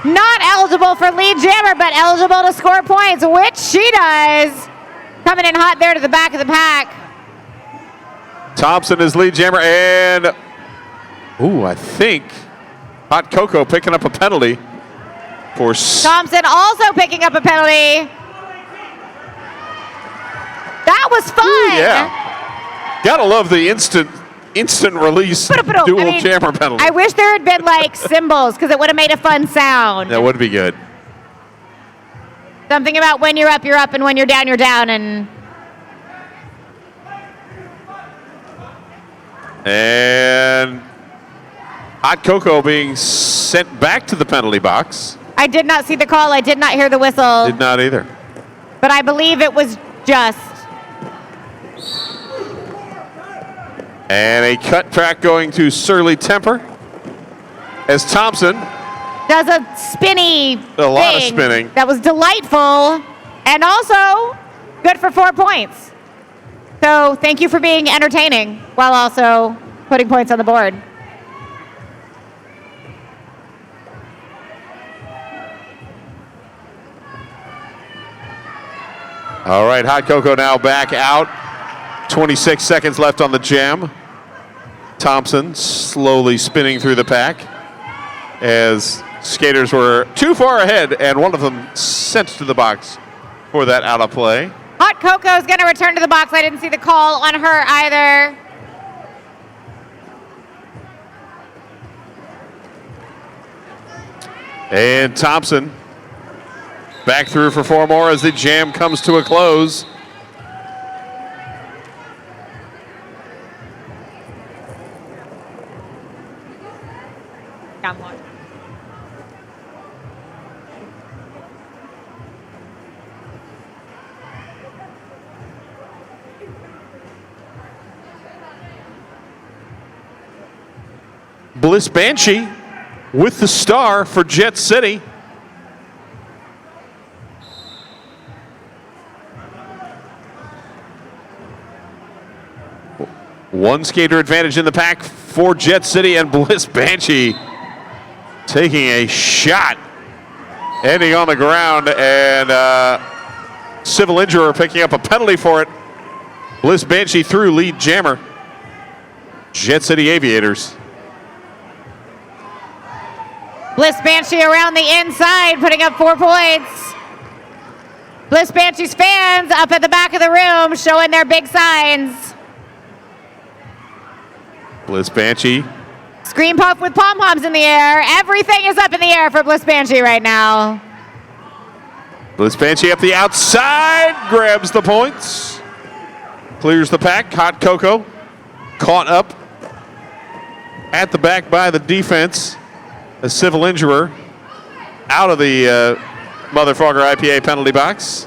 Not eligible for lead jammer, but eligible to score points, which she does. Coming in hot there to the back of the pack. Thomson is lead jammer, and I think Hot Coco picking up a penalty for Thomson also picking up a penalty. That was fun. Ooh, yeah. Gotta love the instant release dual jammer penalty. I wish there had been like cymbals because it would have made a fun sound. That would be good. Something about when you're up, and when you're down, And Hot Coco being sent back to the penalty box. I did not see the call. I did not hear the whistle. Did not either. But I believe it was just. And a cut track going to Surly Temper as Thomson does a spinny A lot of spinning. That was delightful and also good for 4 points. So thank you for being entertaining while also putting points on the board. All right, Hot Coco now back out. 26 seconds left on the jam. Thomson slowly spinning through the pack as skaters were too far ahead and one of them sent to the box for that out of play. Hot Coco is going to return to the box. I didn't see the call on her either. And Thomson back through for 4 more as the jam comes to a close. Bliss Banshee with the star for Jet City. One skater advantage in the pack for Jet City, and Bliss Banshee taking a shot, ending on the ground, and civil injurer picking up a penalty for it. Bliss Banshee through lead jammer, Jet City Aviators. Bliss Banshee around the inside, putting up 4 points. Bliss Banshee's fans up at the back of the room showing their big signs. Bliss Banshee. Scream puff with pom-poms in the air. Everything is up in the air for Bliss Banshee right now. Bliss Banshee up the outside, grabs the points. Clears the pack. Hot Coco caught up at the back by the defense. A civil injurer out of the Motherfucker IPA penalty box.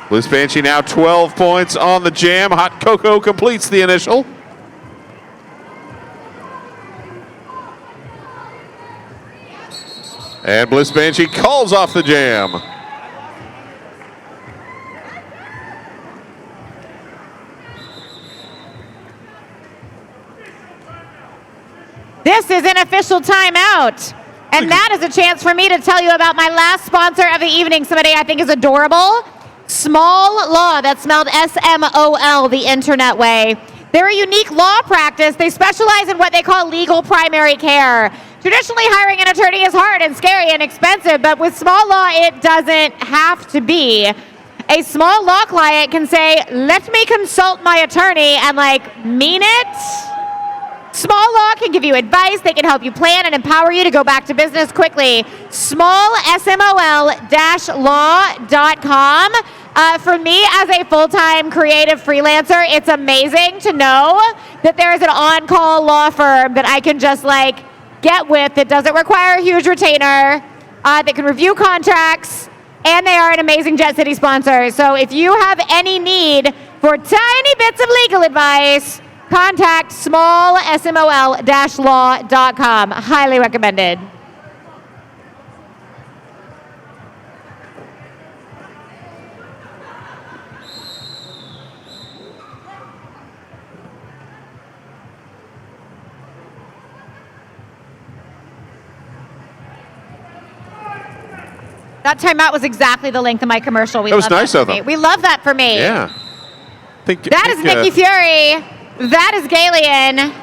Bliss Banshee now 12 points on the jam. Hot Coco completes the initial. And Bliss Banshee calls off the jam. This is an official timeout. And that is a chance for me to tell you about my last sponsor of the evening, somebody I think is adorable. Small Law, that's spelled S-M-O-L, the internet way. They're a unique law practice. They specialize in what they call legal primary care, to Traditionally, hiring an attorney is hard and scary and expensive, but with small law, it doesn't have to be. A small law client can say, let me consult my attorney, and mean it. Small law can give you advice. They can help you plan and empower you to go back to business quickly. smallsmol-law.com. For me, as a full-time creative freelancer, it's amazing to know that there is an on-call law firm that I can just get with that doesn't require a huge retainer, that can review contracts, and they are an amazing Jet City sponsor. So if you have any need for tiny bits of legal advice, contact smallsmol-law.com. Highly recommended. That timeout was exactly the length of my commercial. It was nice of them. We love that for me. Yeah. That is Nicki Fury. That is Gaylien.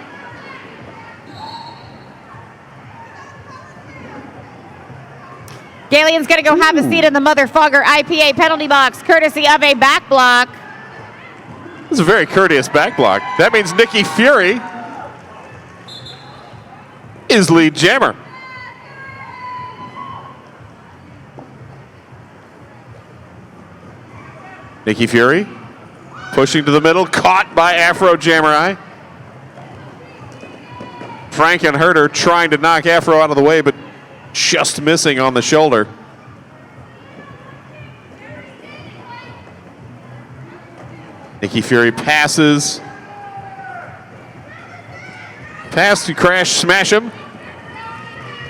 Gaylien's going to go have a seat in the Motherfogger IPA penalty box, courtesy of a back block. This is a very courteous back block. That means Nicki Fury is lead jammer. Nicki Fury pushing to the middle, caught by Afro Jamurai. Frankenherder trying to knock Afro out of the way, but just missing on the shoulder. Nicki Fury passes. Pass to Crash Smashum.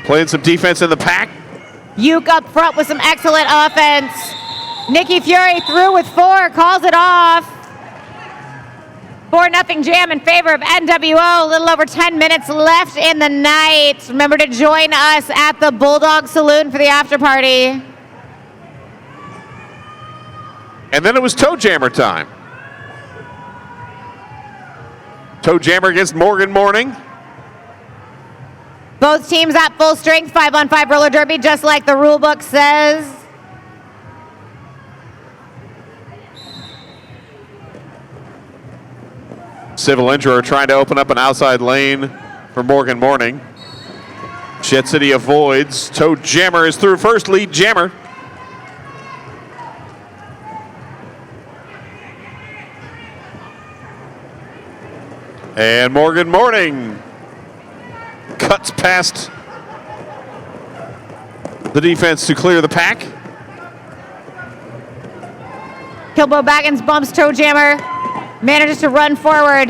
Playing some defense in the pack. Uke up front with some excellent offense. Nicki Fury through with 4, calls it off. 4-0 jam in favor of NWO. A little over 10 minutes left in the night. Remember to join us at the Bulldog Saloon for the after party. And then it was Toe Jammer time. Toe Jammer against Mourning. Both teams at full strength, 5-on-5 roller derby, just like the rule book says. Civil injurer trying to open up an outside lane for Mourning. Jet City avoids. Toe Jammer is through first, lead jammer. And Mourning cuts past the defense to clear the pack. Killbo baggins bumps Toe Jammer. Manages to run forward.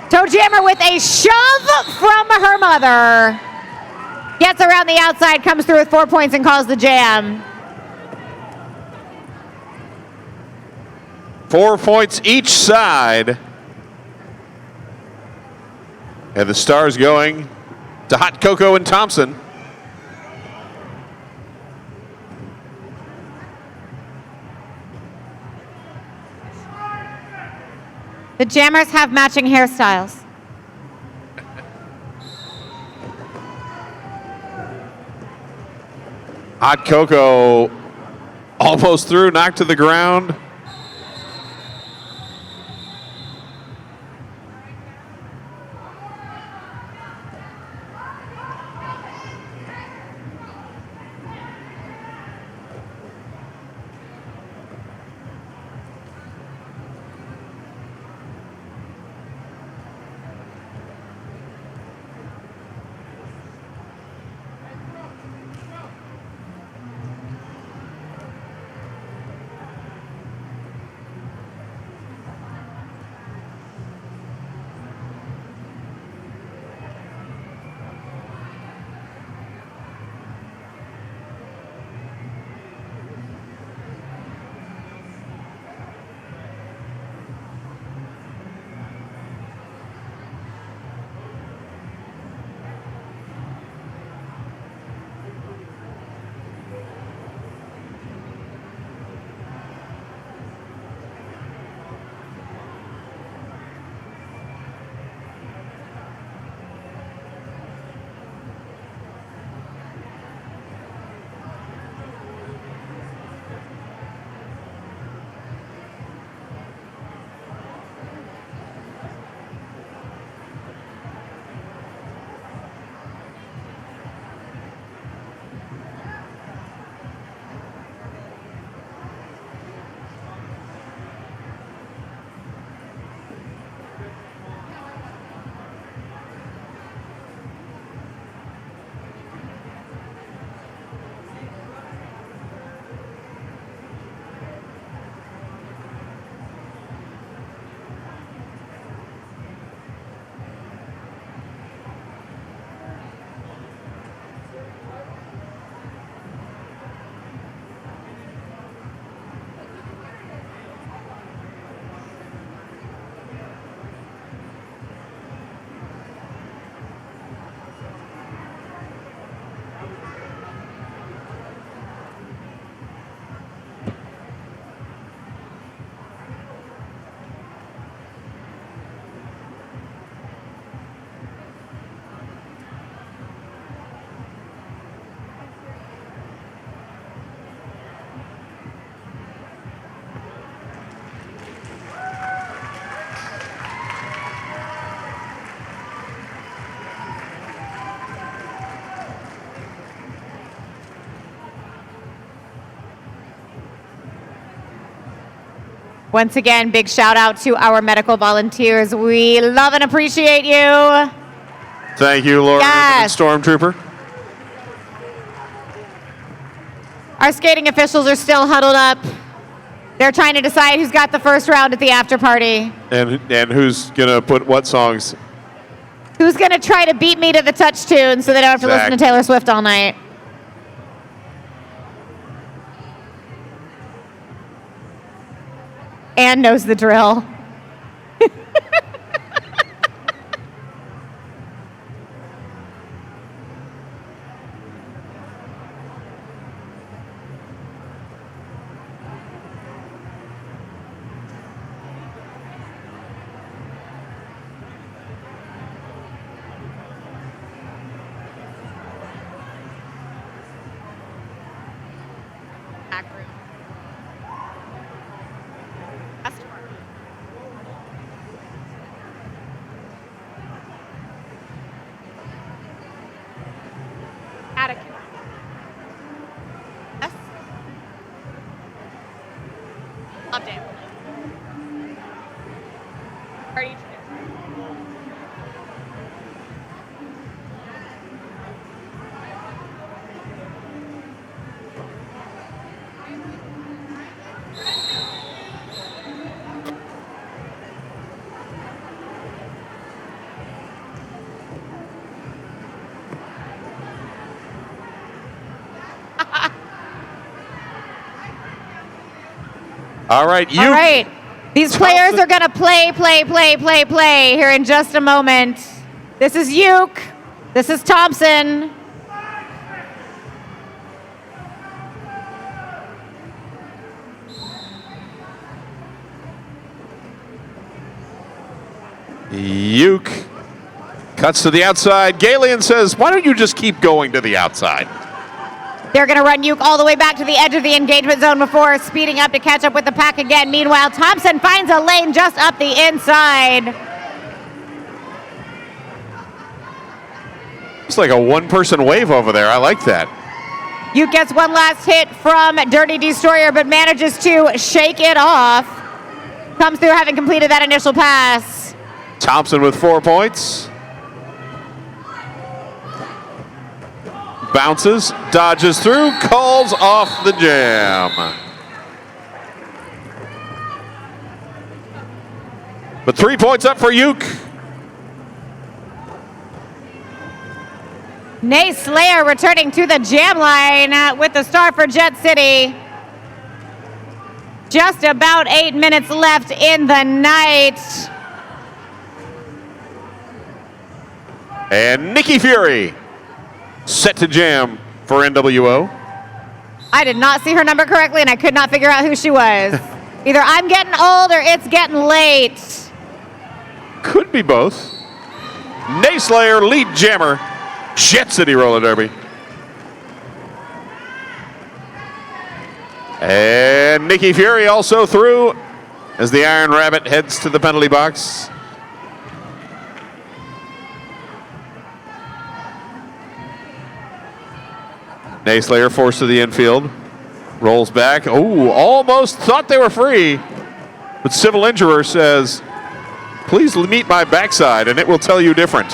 Toe Jammer with a shove from her mother. Gets around the outside, comes through with 4 points and calls the jam. 4 points each side. And the stars going to Hot Cocoa and Thomson. The jammers have matching hairstyles. Hot Cocoa almost through, knocked to the ground. Once again, big shout out to our medical volunteers. We love and appreciate you. Thank you, Laura, Yes. Stormtrooper. Our skating officials are still huddled up. They're trying to decide who's got the first round at the after party. And who's going to put what songs? Who's going to try to beat me to the touch tune so they don't have to listen to Taylor Swift all night? Ann knows the drill. Update. Party. All right, All right. These players are going to play here in just a moment. This is Uke. This is Thomson. Uke cuts to the outside. Gaylien says, why don't you just keep going to the outside? They're going to run Uke all the way back to the edge of the engagement zone before speeding up to catch up with the pack again. Meanwhile, Thomson finds a lane just up the inside. It's like a one-person wave over there. I like that. Uke gets one last hit from Dirty D Stroyher, but manages to shake it off. Comes through having completed that initial pass. Thomson with 4 points. Bounces, dodges through, calls off the jam. But 3 points up for Uke. Nayslayer returning to the jam line with the star for Jet City. Just about 8 minutes left in the night. And Nicki Fury set to jam for NWO. I did not see her number correctly, and I could not figure out who she was. Either I'm getting old or it's getting late. Could be both. Nayslayer, lead jammer, Jet City Roller Derby. And Nicki Fury also through as the Iron Rabbit heads to the penalty box. Nayslayer forced to the infield. Rolls back. Oh, almost thought they were free. But civil injurer says, please meet my backside and it will tell you different.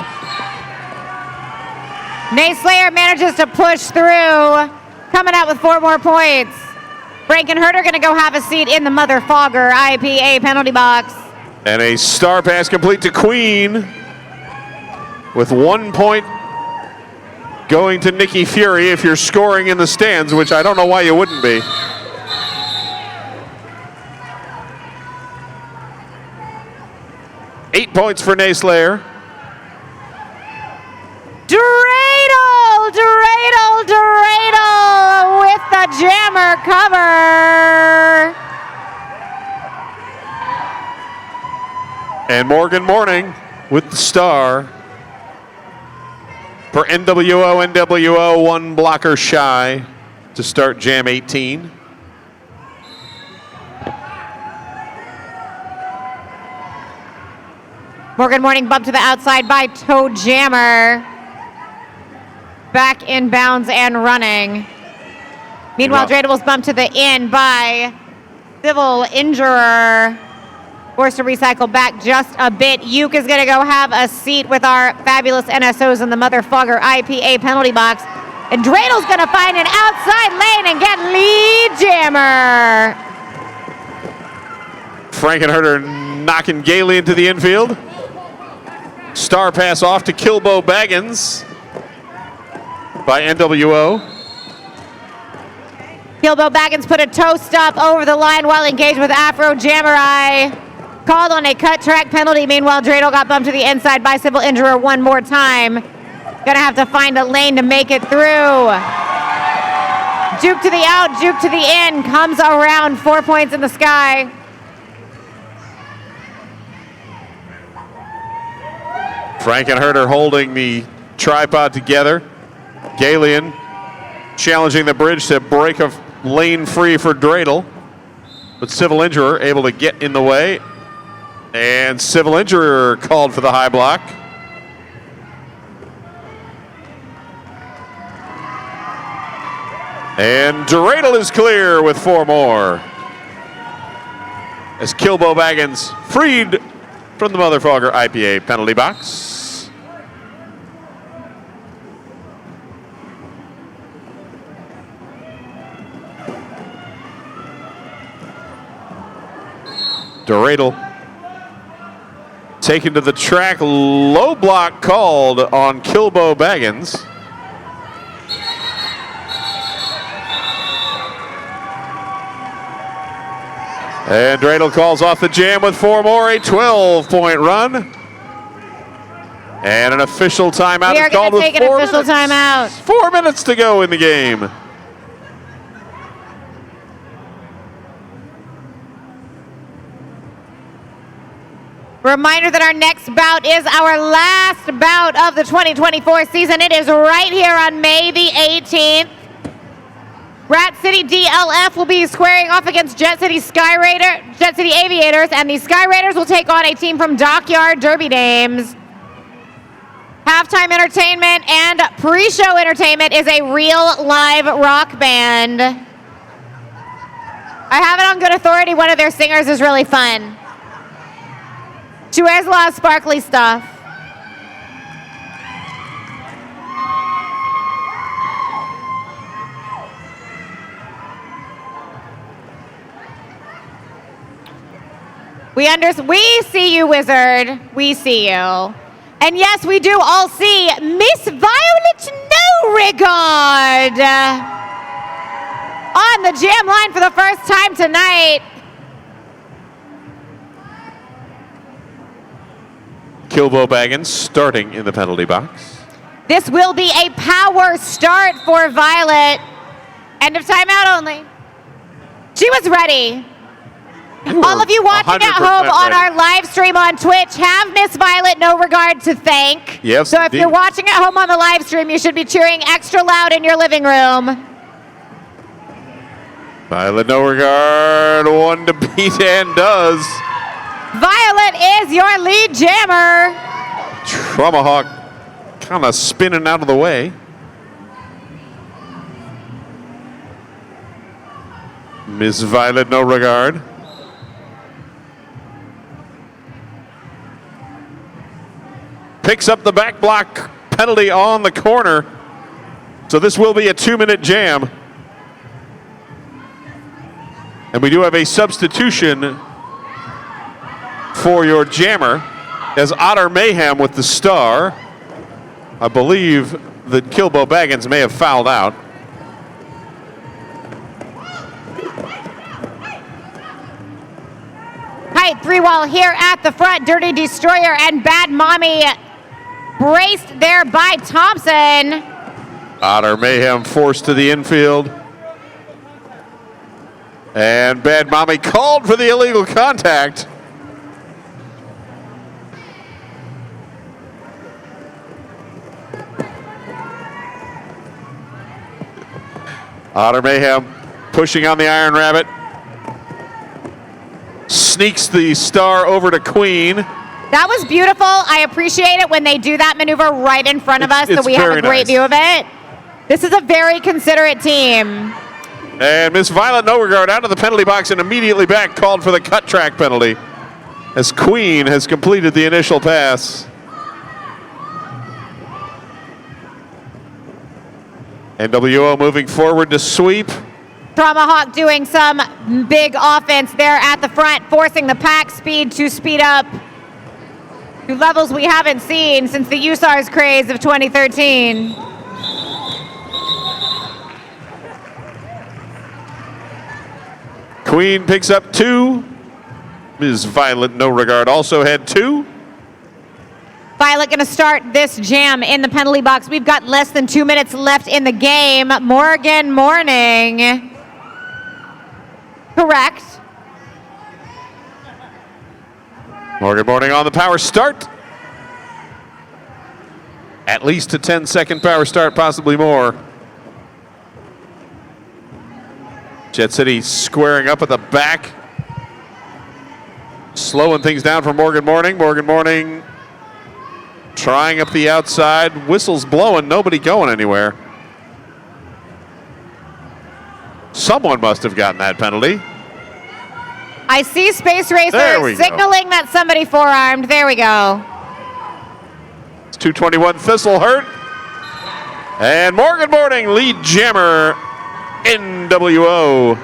Nayslayer manages to push through, coming out with 4 more points. Frankenherder going to go have a seat in the Mother Fogger IPA penalty box. And a star pass complete to Queen with 1 point going to Nicki Fury if you're scoring in the stands, which I don't know why you wouldn't be. Eight points for Nayslayer. Dreidel with the jammer cover. And Mourning with the star. For NWO, 1 blocker shy to start Jam 18. Mourning bumped to the outside by Toe Jammer. Back in bounds and running. Meanwhile, Dreidel was bumped to the in by Civil injurer. Forced to recycle back just a bit. Uke is going to go have a seat with our fabulous NSOs in the motherfucker IPA penalty box. And Dreidel going to find an outside lane and get lead jammer. Frankenherder knocking Gaylien to the infield. Star pass off to Killbo Baggins by NWO. Killbo Baggins put a toast up over the line while engaged with Afro Jamurai. Called on a cut track penalty. Meanwhile, Dreidel got bumped to the inside by civil injurer one more time. Gonna have to find a lane to make it through. Juke to the out, juke to the in. Comes around, 4 points in the sky. Frankenherder holding the tripod together. Gaylien challenging the bridge to break a lane free for Dreidel. But civil injurer able to get in the way. And civil injurer called for the high block. And Dreidel is clear with 4 more. As Killbo Baggins freed from the motherfucker IPA penalty box. Dreidel taken to the track, low block called on Killbo Baggins. And Dreidel calls off the jam with 4 more, a 12-point run. And an official timeout is called with 4 minutes. We are going to take an official timeout. 4 minutes to go in the game. Reminder that our next bout is our last bout of the 2024 season. It is right here on May the 18th. Rat City DLF will be squaring off against Jet City Aviators, and the Sky Raiders will take on a team from Dockyard Derby Dames. Halftime entertainment and pre-show entertainment is a real live rock band. I have it on good authority. One of their singers is really fun. She wears a lot of sparkly stuff. We see you, Wizard. We see you. And yes, we do all see Miss Violet Neauregarde on the jam line for the first time tonight. Killbo Baggins starting in the penalty box. This will be a power start for Violet. End of timeout only. She was ready. All of you watching at home on our live stream on Twitch have Miss Violet Neauregarde to thank. Yes, so if you're watching at home on the live stream, you should be cheering extra loud in your living room. Violet Neauregarde, one to beat and does. Violet is your lead jammer. Tomahawk kind of spinning out of the way. Miss Violet Neauregarde. Picks up the back block penalty on the corner. So this will be a 2-minute jam. And we do have a substitution for your jammer as Otter Mayhem with the star. I believe that Killbo Baggins may have fouled out. Height 3-wall here at the front. Dirty Destroyer and Bad Mommie braced there by Thomson. Otter Mayhem forced to the infield. And Bad Mommie called for the illegal contact. Otter Mayhem pushing on the Iron Rabbit. Sneaks the star over to Queen. That was beautiful. I appreciate it when they do that maneuver right in front of us so we have a great view of it. This is a very considerate team. And Miss Violet Neauregarde out of the penalty box and immediately back, called for the cut track penalty as Queen has completed the initial pass. NWO moving forward to sweep. Tomahawk doing some big offense there at the front, forcing the pack speed to speed up to levels we haven't seen since the USARS craze of 2013. Queen picks up 2. Ms. Violet Neauregarde also had 2. Violet going to start this jam in the penalty box. We've got less than 2 minutes left in the game. Mourning. Correct. Mourning on the power start. At least a 10-second power start, possibly more. Jet City squaring up at the back. Slowing things down for Mourning. Mourning trying up the outside. Whistles blowing, nobody going anywhere. Someone must have gotten that penalty. I see Space Racer signaling that somebody forearmed. There we go. It's 221 Thistle hurt. And Mourning, lead jammer, NWO,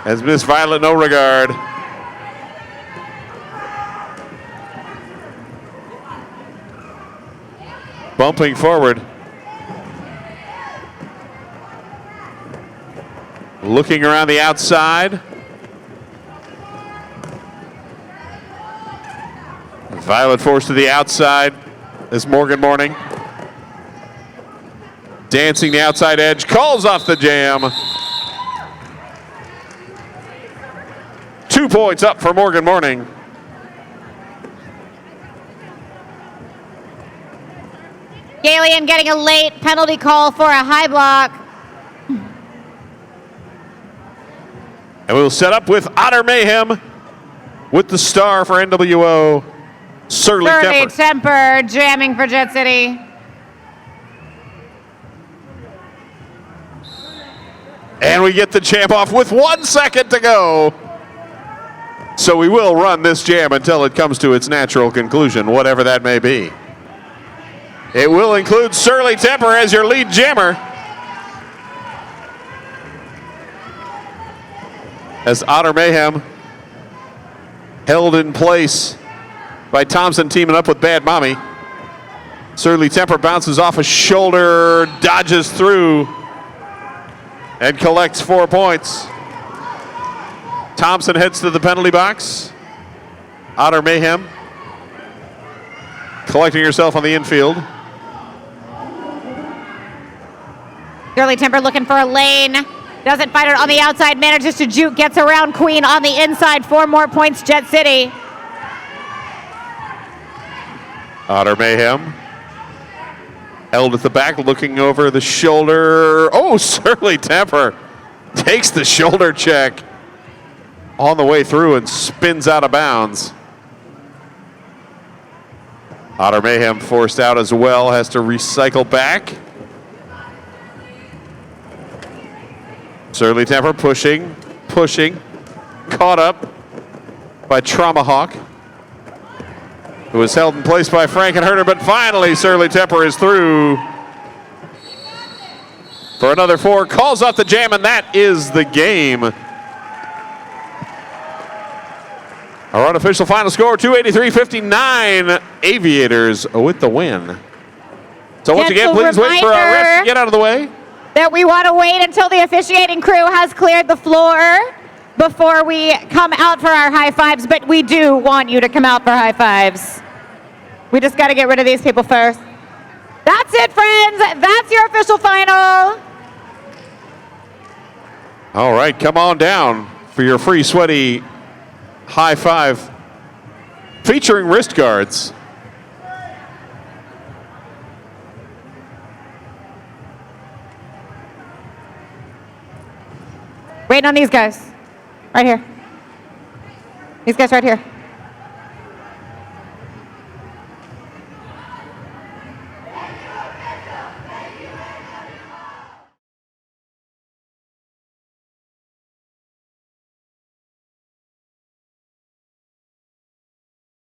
as Miss Violet Neauregarde. Bumping forward. Looking around the outside. Violet forced to the outside as Mourning. Dancing the outside edge, calls off the jam. 2 points up for Mourning. Gaylien getting a late penalty call for a high block. And we'll set up with Otter Mayhem with the star for NWO. Surly Temper jamming for Jet City. And we get the jam off with 1 second to go. So we will run this jam until it comes to its natural conclusion, whatever that may be. It will include Surly Temper as your lead jammer, as Otter Mayhem held in place by Thomson teaming up with Bad Mommie. Surly Temper bounces off a shoulder, dodges through, and collects 4 points. Thomson heads to the penalty box. Otter Mayhem collecting herself on the infield. Surly Temper looking for a lane. Doesn't find it on the outside, manages to juke, gets around Queen on the inside. 4 more points, Jet City. Otter Mayhem held at the back, looking over the shoulder. Oh, Surly Temper takes the shoulder check on the way through and spins out of bounds. Otter Mayhem forced out as well, has to recycle back. Surly Temper pushing, caught up by Tomahawk, who was held in place by Frankenherder, but finally Surly Temper is through for another 4, calls off the jam, and that is the game. Our unofficial final score, 283-59, Aviators with the win. So once again, please wait for our refs to get out of the way. That we want to wait until the officiating crew has cleared the floor before we come out for our high fives, but we do want you to come out for high fives. We just got to get rid of these people first. That's it, friends. That's your official final. All right, come on down for your free sweaty high five featuring wrist guards. Waiting on these guys. Right here. These guys right here.